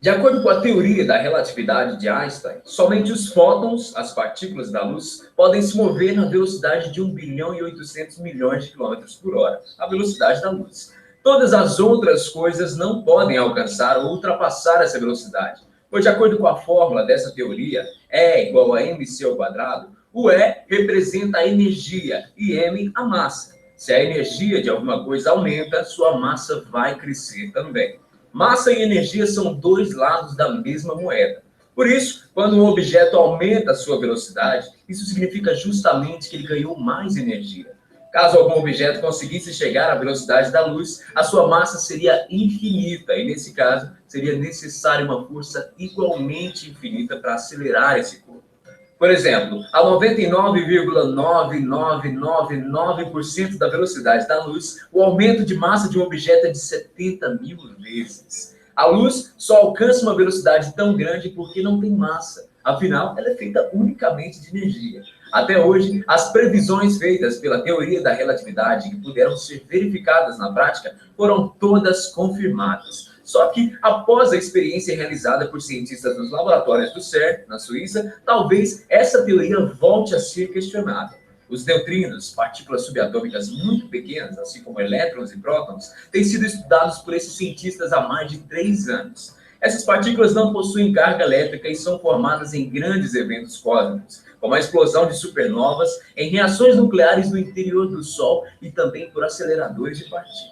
De acordo com a teoria da relatividade de Einstein, somente os fótons, as partículas da luz, podem se mover na velocidade de 1 bilhão e 800 milhões de quilômetros por hora, a velocidade da luz. Todas as outras coisas não podem alcançar ou ultrapassar essa velocidade, pois de acordo com a fórmula dessa teoria, E igual a mc ao quadrado, o E representa a energia e m a massa. Se a energia de alguma coisa aumenta, sua massa vai crescer também. Massa e energia são dois lados da mesma moeda. Por isso, quando um objeto aumenta a sua velocidade, isso significa justamente que ele ganhou mais energia. Caso algum objeto conseguisse chegar à velocidade da luz, a sua massa seria infinita, e nesse caso, seria necessária uma força igualmente infinita para acelerar esse corpo. Por exemplo, a 99,9999% da velocidade da luz, o aumento de massa de um objeto é de 70.000 vezes. A luz só alcança uma velocidade tão grande porque não tem massa. Afinal, ela é feita unicamente de energia. Até hoje, as previsões feitas pela teoria da relatividade que puderam ser verificadas na prática foram todas confirmadas. Só que, após a experiência realizada por cientistas nos laboratórios do CERN, na Suíça, talvez essa teoria volte a ser questionada. Os neutrinos, partículas subatômicas muito pequenas, assim como elétrons e prótons, têm sido estudados por esses cientistas há mais de 3 anos. Essas partículas não possuem carga elétrica e são formadas em grandes eventos cósmicos, como a explosão de supernovas, em reações nucleares no interior do Sol e também por aceleradores de partículas.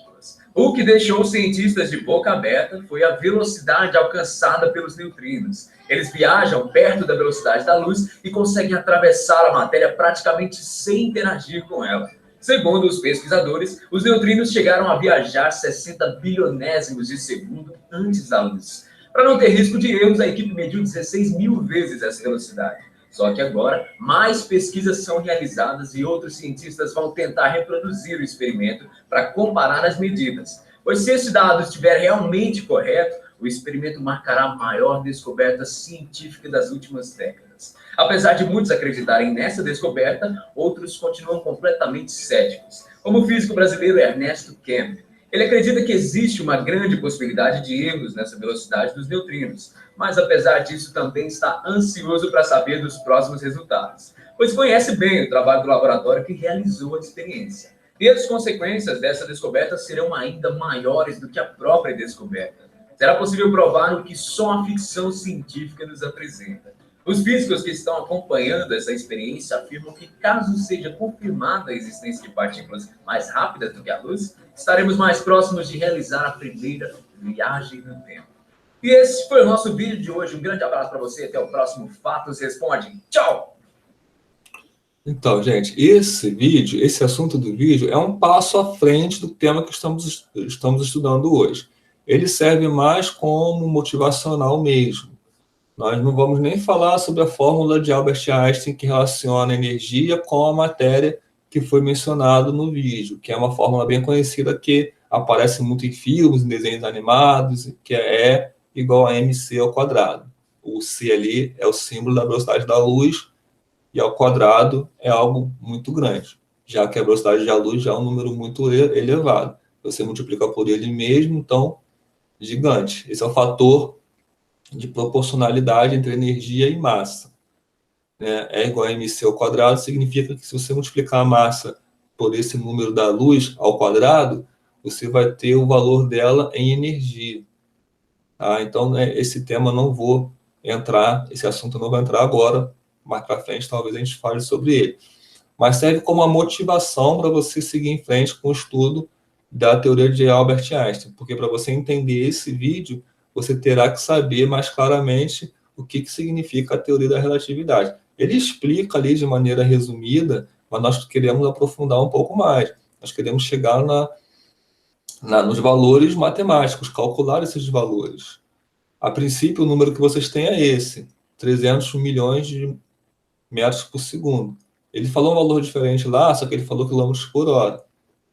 O que deixou os cientistas de boca aberta foi a velocidade alcançada pelos neutrinos. Eles viajam perto da velocidade da luz e conseguem atravessar a matéria praticamente sem interagir com ela. Segundo os pesquisadores, os neutrinos chegaram a viajar 60 bilionésimos de segundo antes da luz. Para não ter risco de erros, a equipe mediu 16.000 vezes essa velocidade. Só que agora, mais pesquisas são realizadas e outros cientistas vão tentar reproduzir o experimento para comparar as medidas. Pois se esse dado estiver realmente correto, o experimento marcará a maior descoberta científica das últimas décadas. Apesar de muitos acreditarem nessa descoberta, outros continuam completamente céticos, como o físico brasileiro Ernesto Kemp. Ele acredita que existe uma grande possibilidade de erros nessa velocidade dos neutrinos, mas apesar disso também está ansioso para saber dos próximos resultados, pois conhece bem o trabalho do laboratório que realizou a experiência. E as consequências dessa descoberta serão ainda maiores do que a própria descoberta. Será possível provar o que só a ficção científica nos apresenta. Os físicos que estão acompanhando essa experiência afirmam que, caso seja confirmada a existência de partículas mais rápidas do que a luz, estaremos mais próximos de realizar a primeira viagem no tempo. E esse foi o nosso vídeo de hoje. Um grande abraço para você. Até o próximo Fatos Responde. Tchau! Então, gente, esse assunto do vídeo é um passo à frente do tema que estamos estudando hoje. Ele serve mais como motivacional mesmo. Nós não vamos nem falar sobre a fórmula de Albert Einstein que relaciona a energia com a matéria que foi mencionado no vídeo, que é uma fórmula bem conhecida que aparece muito em filmes, em desenhos animados, que é E igual a mc ao quadrado. O C ali é o símbolo da velocidade da luz e ao quadrado é algo muito grande, já que a velocidade da luz já é um número muito elevado. Você multiplica por ele mesmo, então, gigante. Esse é o fator de proporcionalidade entre energia e massa. E igual a mc ao quadrado significa que se você multiplicar a massa por esse número da luz ao quadrado, você vai ter o valor dela em energia. Tá? Então, esse tema não vou entrar, esse assunto não vai entrar agora, mais para frente talvez a gente fale sobre ele. Mas serve como uma motivação para você seguir em frente com o estudo da teoria de Albert Einstein, porque para você entender esse vídeo, você terá que saber mais claramente o que significa a teoria da relatividade. Ele explica ali de maneira resumida, mas nós queremos aprofundar um pouco mais. Nós queremos chegar nos valores matemáticos, calcular esses valores. A princípio, o número que vocês têm é esse, 300 milhões de metros por segundo. Ele falou um valor diferente lá, só que ele falou quilômetros por hora.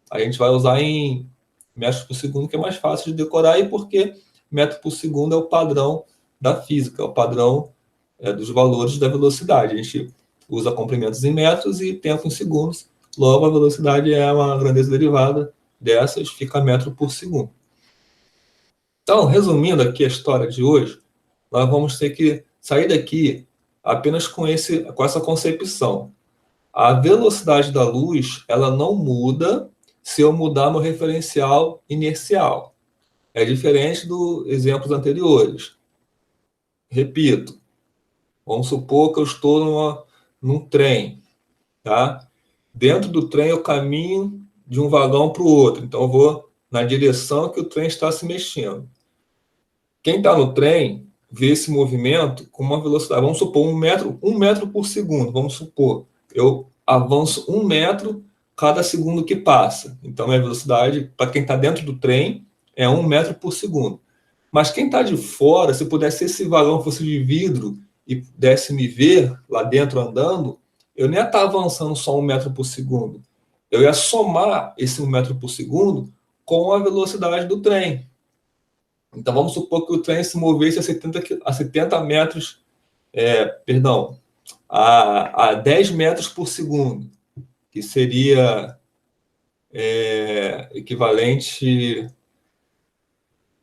A gente vai usar em metros por segundo, que é mais fácil de decorar, e porque metro por segundo é o padrão da física, é o padrão dos valores da velocidade. A gente usa comprimentos em metros e tempo em segundos, logo a velocidade é uma grandeza derivada dessas, fica metro por segundo. Então, resumindo aqui a história de hoje, nós vamos ter que sair daqui apenas com essa concepção. A velocidade da luz, ela não muda se eu mudar meu referencial inercial. É diferente dos exemplos anteriores. Repito, vamos supor que eu estou num trem, tá? Dentro do trem eu caminho de um vagão para o outro, então eu vou na direção que o trem está se mexendo. Quem está no trem vê esse movimento com uma velocidade, vamos supor, 1 metro por segundo, vamos supor. Eu avanço 1 metro cada segundo que passa. Então, a velocidade, para quem está dentro do trem, é 1 metro por segundo. Mas quem está de fora, se pudesse, esse vagão fosse de vidro e pudesse me ver lá dentro andando, eu nem ia estar avançando só 1 metro por segundo. Eu ia somar esse 1 metro por segundo com a velocidade do trem. Então, vamos supor que o trem se movesse a 70 metros, a 10 metros por segundo, que seria equivalente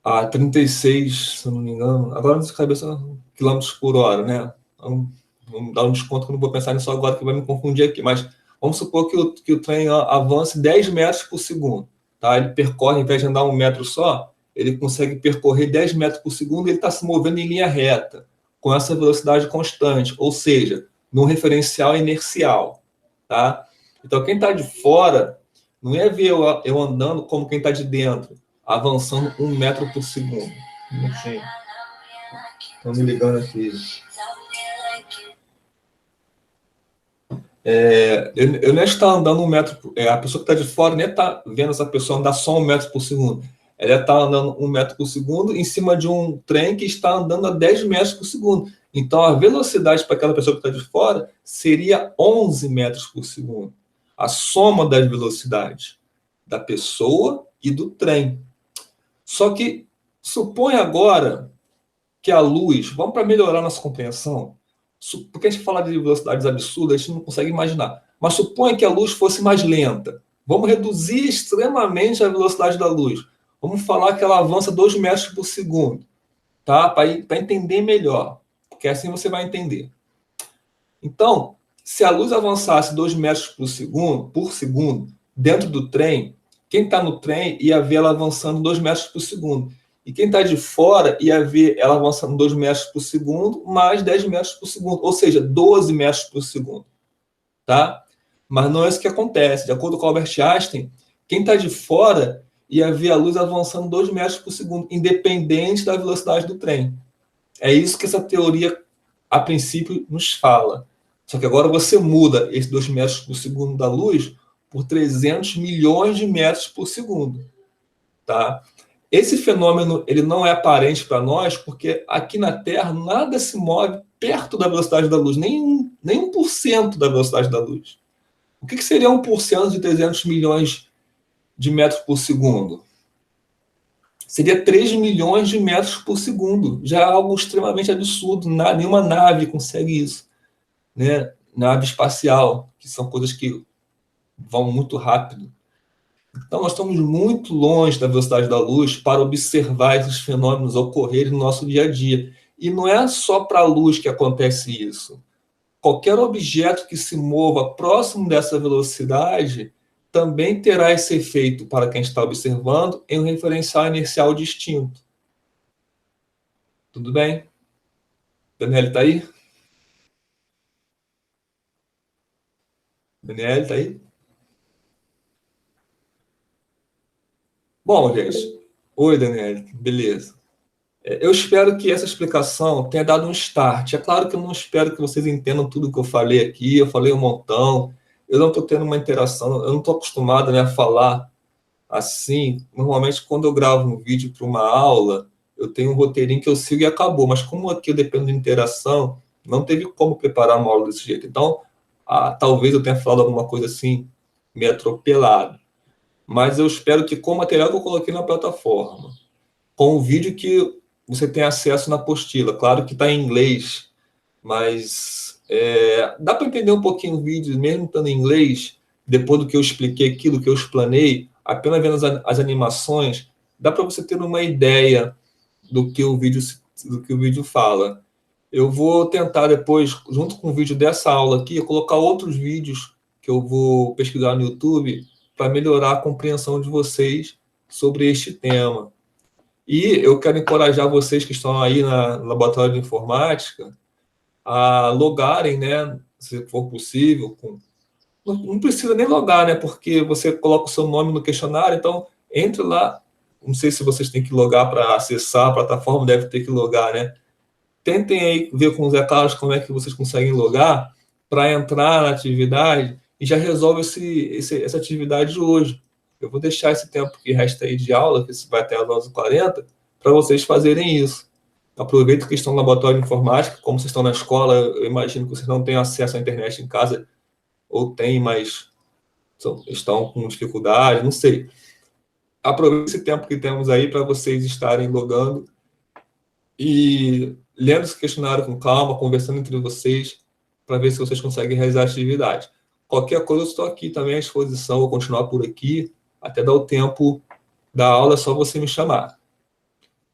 a 36, se eu não me engano, agora não sei cabeça, quilômetros por hora, né? Então, vamos dar um desconto que eu não vou pensar nisso agora, que vai me confundir aqui, mas vamos supor que o trem avance 10 metros por segundo, tá? Ele percorre, ao invés de andar 1 metro só, ele consegue percorrer 10 metros por segundo e ele está se movendo em linha reta, com essa velocidade constante, ou seja, num referencial inercial, tá? Então, quem está de fora não ia ver eu andando como quem está de dentro, avançando 1 metro por segundo. Estão me ligando aqui. Eu nem estou andando 1 metro, a pessoa que está de fora nem está vendo essa pessoa andar só 1 metro por segundo. Ela está andando 1 metro por segundo em cima de um trem que está andando a 10 metros por segundo. Então, a velocidade para aquela pessoa que está de fora seria 11 metros por segundo. A soma das velocidades da pessoa e do trem. Só que, supõe agora que a luz, vamos para melhorar nossa compreensão, porque a gente fala de velocidades absurdas, a gente não consegue imaginar, mas supõe que a luz fosse mais lenta. Vamos reduzir extremamente a velocidade da luz. Vamos falar que ela avança 2 metros por segundo, tá? Para entender melhor, porque assim você vai entender. Então, se a luz avançasse 2 metros por segundo, dentro do trem, quem está no trem ia ver ela avançando 2 metros por segundo. E quem está de fora ia ver ela avançando 2 metros por segundo, mais 10 metros por segundo, ou seja, 12 metros por segundo. Tá? Mas não é isso que acontece. De acordo com Albert Einstein, quem está de fora ia ver a luz avançando 2 metros por segundo, independente da velocidade do trem. É isso que essa teoria, a princípio, nos fala. Só que agora você muda esses 2 metros por segundo da luz por 300 milhões de metros por segundo. Tá? Esse fenômeno ele não é aparente para nós, porque aqui na Terra nada se move perto da velocidade da luz, nem 1% da velocidade da luz. O que seria 1% de 300 milhões de metros por segundo? Seria 3 milhões de metros por segundo. Já é algo extremamente absurdo. Nenhuma nave consegue isso. Né? Nave espacial, que são coisas que vão muito rápido. Então, nós estamos muito longe da velocidade da luz para observar esses fenômenos ocorrerem no nosso dia a dia. E não é só para a luz que acontece isso. Qualquer objeto que se mova próximo dessa velocidade também terá esse efeito para quem está observando em um referencial inercial distinto. Tudo bem? Daniel está aí? Daniel está aí? Bom, gente. Oi, Daniel. Beleza. Eu espero que essa explicação tenha dado um start. É claro que eu não espero que vocês entendam tudo que eu falei aqui. Eu falei um montão. Eu não estou tendo uma interação. Eu não estou acostumado, né, a falar assim, normalmente quando eu gravo um vídeo para uma aula, eu tenho um roteirinho que eu sigo e acabou. Mas como aqui eu dependo de interação, não teve como preparar uma aula desse jeito. Então, talvez eu tenha falado alguma coisa assim, meio atropelado. Mas eu espero que com o material que eu coloquei na plataforma, com o vídeo que você tem acesso na apostila, claro que está em inglês, mas dá para entender um pouquinho o vídeo, mesmo estando em inglês, depois do que eu expliquei aquilo que eu explanei, apenas vendo as animações, dá para você ter uma ideia do que o vídeo fala. Eu vou tentar depois, junto com o vídeo dessa aula aqui, colocar outros vídeos que eu vou pesquisar no YouTube para melhorar a compreensão de vocês sobre este tema. E eu quero encorajar vocês que estão aí no laboratório de informática a logarem, né, se for possível. Não precisa nem logar, né, porque você coloca o seu nome no questionário, então entre lá. Não sei se vocês têm que logar para acessar a plataforma, deve ter que logar, né? Tentem aí ver com o Zé Carlos como é que vocês conseguem logar para entrar na atividade e já resolve essa atividade de hoje. Eu vou deixar esse tempo que resta aí de aula, que vai até às 11h40, para vocês fazerem isso. Aproveito que estão no laboratório de informática, como vocês estão na escola, eu imagino que vocês não têm acesso à internet em casa, ou têm, mas estão com dificuldade, não sei. Aproveite esse tempo que temos aí para vocês estarem logando e lendo esse questionário com calma, conversando entre vocês, para ver se vocês conseguem realizar a atividade. Qualquer coisa, eu estou aqui também à disposição, vou continuar por aqui, até dar o tempo da aula, é só você me chamar.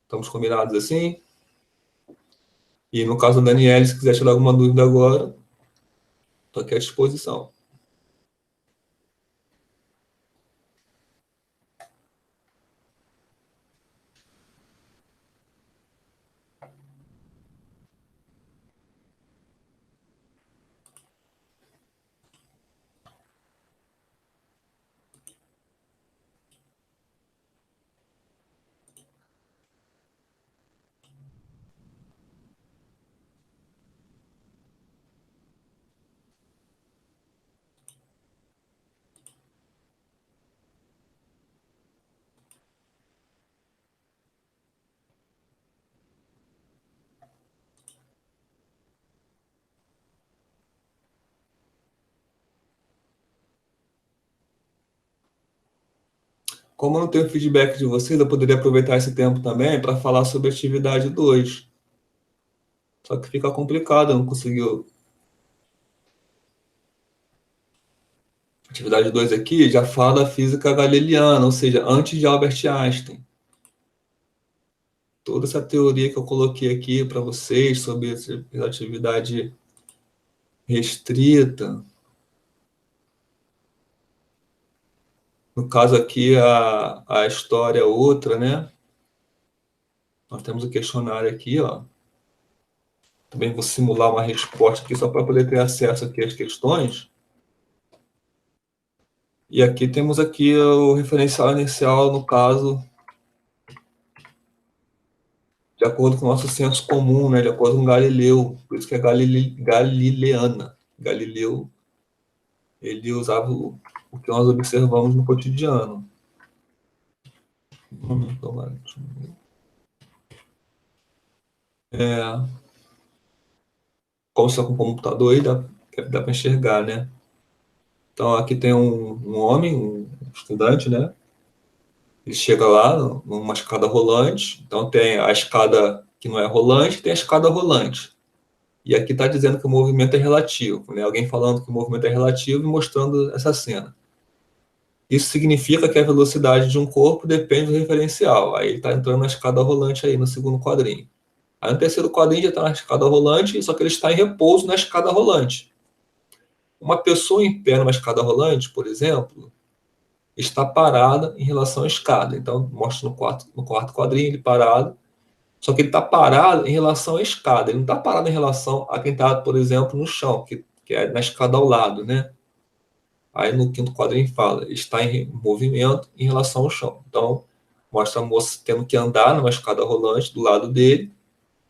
Estamos combinados assim? E no caso da Daniela, se quiser tirar alguma dúvida agora, estou aqui à disposição. Como eu não tenho feedback de vocês, eu poderia aproveitar esse tempo também para falar sobre a atividade 2. Só que fica complicado, eu não consegui. Atividade 2 aqui já fala da física galileana, ou seja, antes de Albert Einstein. Toda essa teoria que eu coloquei aqui para vocês sobre a atividade restrita. No caso aqui, a história é outra, né? Nós temos o questionário aqui, ó. Também vou simular uma resposta aqui só para poder ter acesso aqui às questões. E aqui temos aqui o referencial inicial, no caso, de acordo com o nosso senso comum, né? De acordo com Galileu. Por isso que é galileana. Galileu, ele usava o que nós observamos no cotidiano. Como se com o computador aí, dá para enxergar, né? Então, aqui tem um homem, um estudante, né? Ele chega lá numa escada rolante. Então, tem a escada que não é rolante, tem a escada rolante. E aqui está dizendo que o movimento é relativo, né? Alguém falando que o movimento é relativo e mostrando essa cena. Isso significa que a velocidade de um corpo depende do referencial. Aí ele está entrando na escada rolante aí no segundo quadrinho. Aí no terceiro quadrinho já está na escada rolante, só que ele está em repouso na escada rolante. Uma pessoa em pé numa escada rolante, por exemplo, está parada em relação à escada. Então, mostra no quarto quadrinho ele parado, só que ele está parado em relação à escada. Ele não está parado em relação a quem está, por exemplo, no chão, que é na escada ao lado, né? Aí no quinto quadrinho fala, está em movimento em relação ao chão. Então, mostra a moça tendo que andar numa escada rolante do lado dele,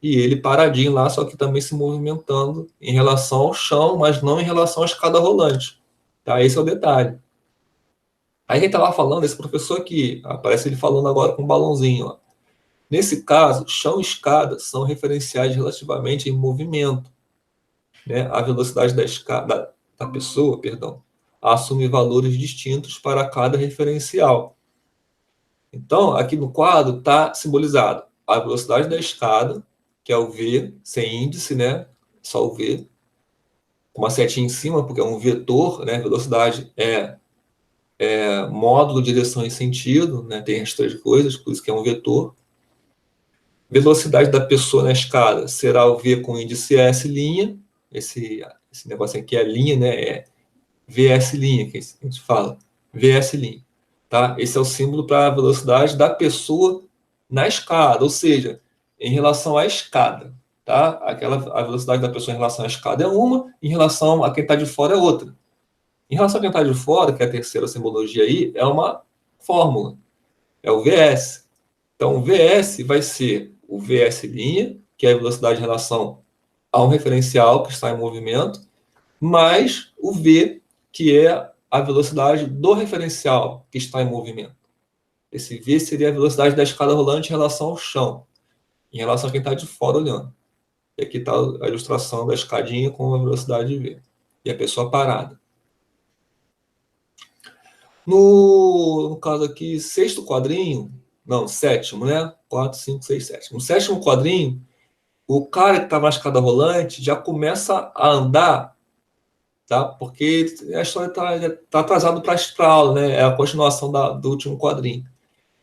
e ele paradinho lá, só que também se movimentando em relação ao chão, mas não em relação à escada rolante. Tá? Esse é o detalhe. Aí a gente estava falando, esse professor aqui, aparece ele falando agora com um balãozinho. Ó. Nesse caso, chão e escada são referenciais relativamente em movimento. Né? A velocidade da pessoa, perdão, assume valores distintos para cada referencial. Então, aqui no quadro está simbolizado a velocidade da escada, que é o v, sem índice, né? Só o v, com uma setinha em cima, porque é um vetor, né? Velocidade é módulo, direção e sentido, né? Tem as três coisas, por isso que é um vetor. Velocidade da pessoa na escada será o v com índice S', esse negócio aqui é linha, né? É VS', que a gente fala, VS'. Tá? Esse é o símbolo para a velocidade da pessoa na escada, ou seja, em relação à escada. Tá? A velocidade da pessoa em relação à escada é uma, em relação a quem está de fora é outra. Em relação a quem está de fora, que é a terceira simbologia aí, é uma fórmula, é o VS. Então, o VS vai ser o VS', que é a velocidade em relação a um referencial que está em movimento, mais o V, que é a velocidade do referencial que está em movimento. Esse V seria a velocidade da escada rolante em relação ao chão, em relação a quem está de fora olhando. E aqui está a ilustração da escadinha com a velocidade V. E a pessoa parada. No caso aqui, sexto quadrinho, não, sétimo, né? 4, 5, 6, 7. No sétimo quadrinho, o cara que está na escada rolante já começa a andar, tá? Porque a história está atrasada para a aula, né? É a continuação do último quadrinho.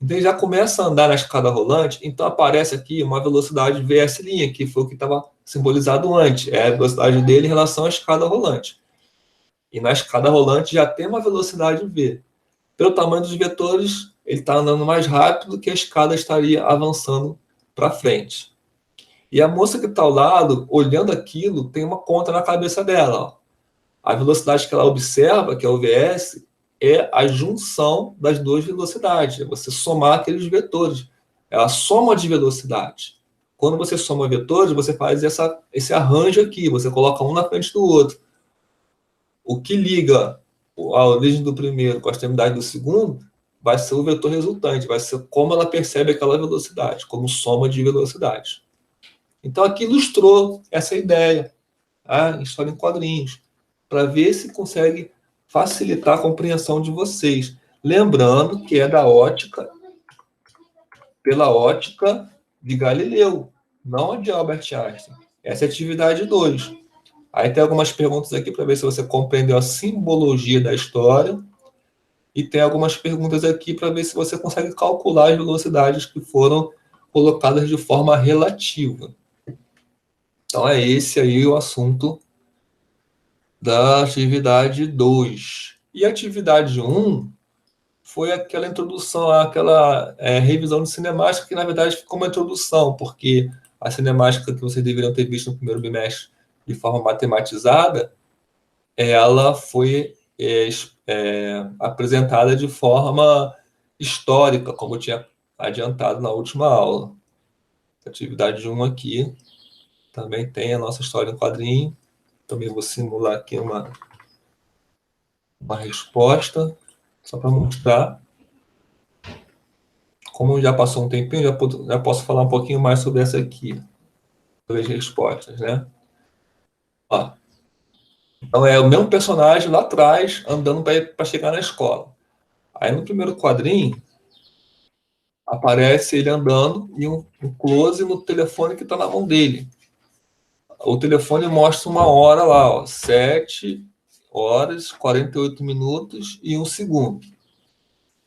Então ele já começa a andar na escada rolante, então aparece aqui uma velocidade VS', que foi o que estava simbolizado antes, é a velocidade dele em relação à escada rolante. E na escada rolante já tem uma velocidade V. Pelo tamanho dos vetores, ele está andando mais rápido que a escada estaria avançando para frente. E a moça que está ao lado, olhando aquilo, tem uma conta na cabeça dela. Ó. A velocidade que ela observa, que é o VS, é a junção das duas velocidades. É você somar aqueles vetores. É a soma de velocidade. Quando você soma vetores, você faz esse arranjo aqui. Você coloca um na frente do outro. O que liga a origem do primeiro com a extremidade do segundo vai ser o vetor resultante. Vai ser como ela percebe aquela velocidade, como soma de velocidades. Então, aqui ilustrou essa ideia, tá? História em quadrinhos, para ver se consegue facilitar a compreensão de vocês. Lembrando que é pela ótica de Galileu, não a de Albert Einstein. Essa é a atividade 2. Aí tem algumas perguntas aqui para ver se você compreendeu a simbologia da história. E tem algumas perguntas aqui para ver se você consegue calcular as velocidades que foram colocadas de forma relativa. Então é esse aí o assunto da atividade 2. E a atividade 1 foi aquela introdução, aquela revisão de cinemática, que na verdade ficou uma introdução, porque a cinemática que vocês deveriam ter visto no primeiro bimestre de forma matematizada, ela foi apresentada de forma histórica, como eu tinha adiantado na última aula. A atividade 1 aqui também tem a nossa história em quadrinho. Também vou simular aqui uma resposta, só para mostrar. Como já passou um tempinho, já posso falar um pouquinho mais sobre essa aqui, sobre as respostas, né? Ó. Então, é o mesmo personagem lá atrás, andando para chegar na escola. Aí, no primeiro quadrinho, aparece ele andando e um close no telefone que está na mão dele. O telefone mostra uma hora lá, ó, 7 horas, 48 minutos e 1 segundo.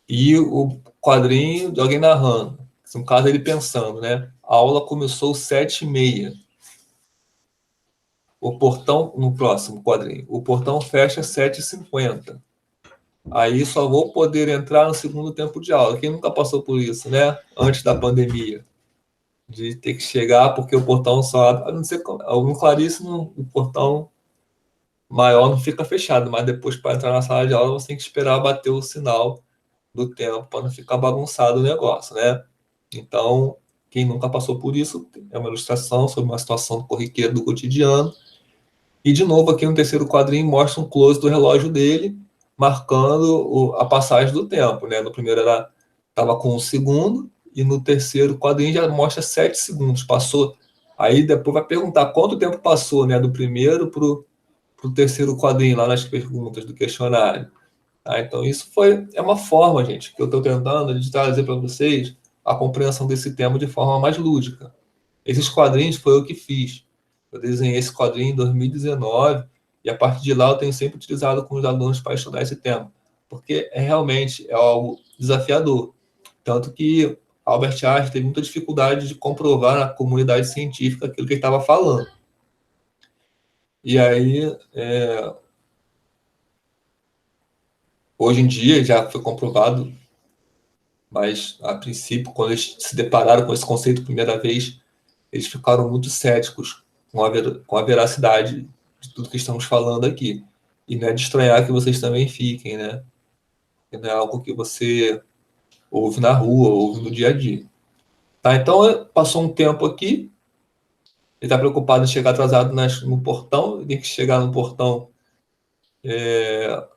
E o quadrinho de alguém narrando. No caso, ele pensando, né? A aula começou 7h30. O portão, no próximo quadrinho, o portão fecha 7h50. Aí só vou poder entrar no segundo tempo de aula. Quem nunca passou por isso, né? Antes da pandemia. De ter que chegar porque o portão só abre. A não ser algum claríssimo, o portão maior não fica fechado, mas depois para entrar na sala de aula você tem que esperar bater o sinal do tempo para não ficar bagunçado o negócio, né? Então, quem nunca passou por isso, é uma ilustração sobre uma situação corriqueira do cotidiano. E, de novo, aqui no terceiro quadrinho, mostra um close do relógio dele, marcando a passagem do tempo, né? No primeiro estava com 1 segundo, e no terceiro quadrinho já mostra 7 segundos. Passou. Aí depois vai perguntar quanto tempo passou, né? Do primeiro para o terceiro quadrinho, lá nas perguntas do questionário. Tá? Então, isso é uma forma, gente, que eu estou tentando de trazer para vocês a compreensão desse tema de forma mais lúdica. Esses quadrinhos foi eu que fiz. Eu desenhei esse quadrinho em 2019 e a partir de lá eu tenho sempre utilizado com os alunos para estudar esse tema, porque realmente é algo desafiador. Tanto que Albert Einstein teve muita dificuldade de comprovar na comunidade científica aquilo que ele estava falando. E aí, hoje em dia já foi comprovado, mas a princípio, quando eles se depararam com esse conceito a primeira vez, eles ficaram muito céticos com a veracidade de tudo que estamos falando aqui. E não é de estranhar que vocês também fiquem, né? E não é algo que você ouve na rua, ouve no dia a dia. Tá, então, passou um tempo aqui, ele está preocupado em chegar atrasado no portão, ele tem que chegar no portão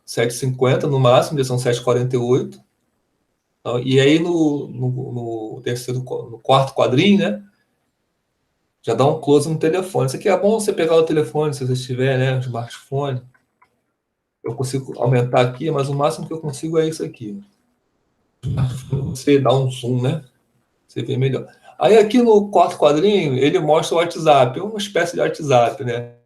7h50 no máximo, já são 7h48. Então, e aí no quarto quadrinho, né? Já dá um close no telefone. Isso aqui é bom você pegar o telefone, se você estiver, né? O smartphone. Eu consigo aumentar aqui, mas o máximo que eu consigo é isso aqui. Você dá um zoom, né? Você vê melhor. Aí aqui no quarto quadrinho, ele mostra o WhatsApp, uma espécie de WhatsApp, né?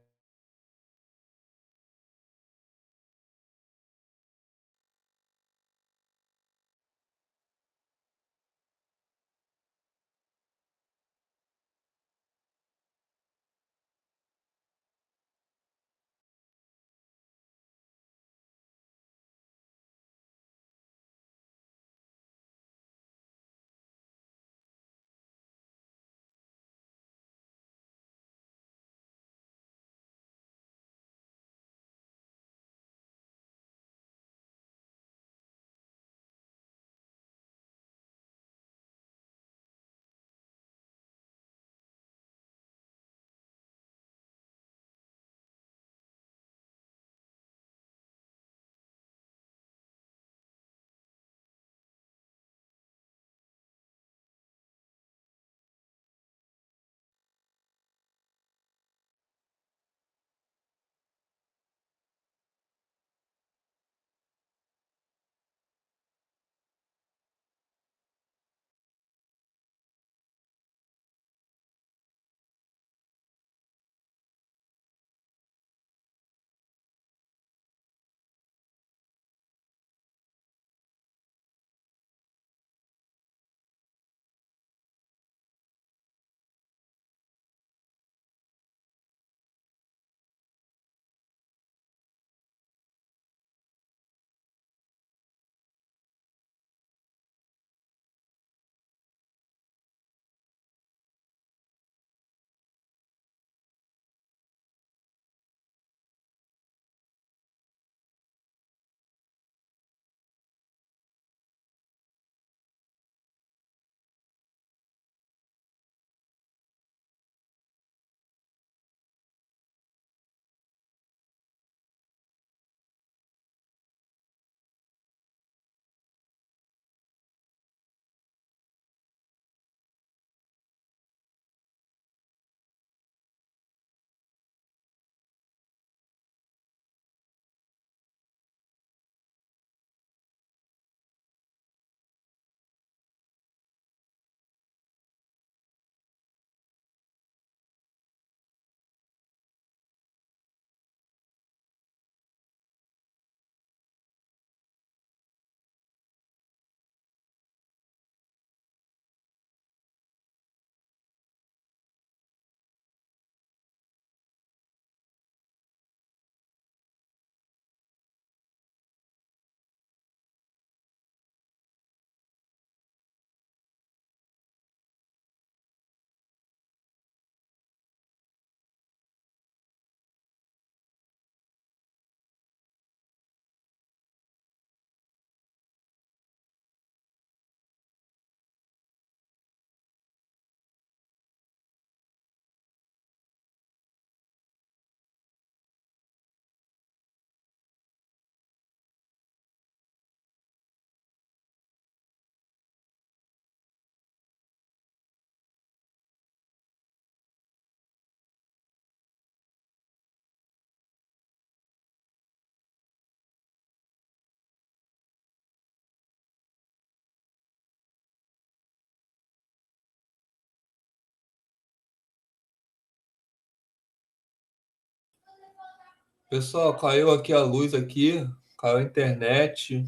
Pessoal, caiu aqui a luz aqui, caiu a internet,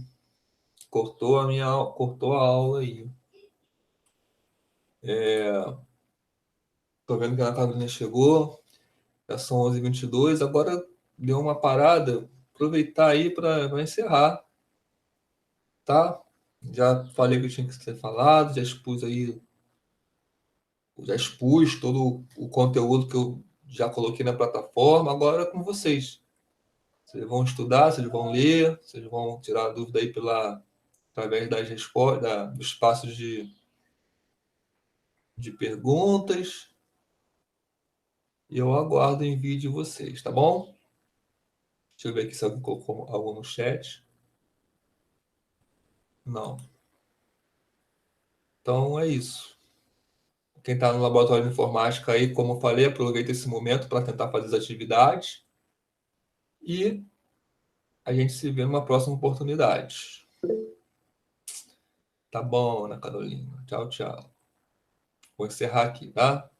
cortou a aula aí. Tô vendo que a Ana Carolina chegou, já são 11h22, agora deu uma parada, aproveitar aí para encerrar, tá? Já falei o que tinha que ser falado, já expus todo o conteúdo que eu já coloquei na plataforma, agora é com vocês. Vocês vão estudar, vocês vão ler, vocês vão tirar dúvida aí através das respostas, dos espaços de perguntas, e eu aguardo o envio de vocês, tá bom? Deixa eu ver aqui se alguém colocou algo no chat. Não. Então é isso. Quem está no laboratório de informática aí, como eu falei, aproveita esse momento para tentar fazer as atividades e a gente se vê numa próxima oportunidade. Tá bom, Ana Carolina. Tchau, tchau. Vou encerrar aqui, tá?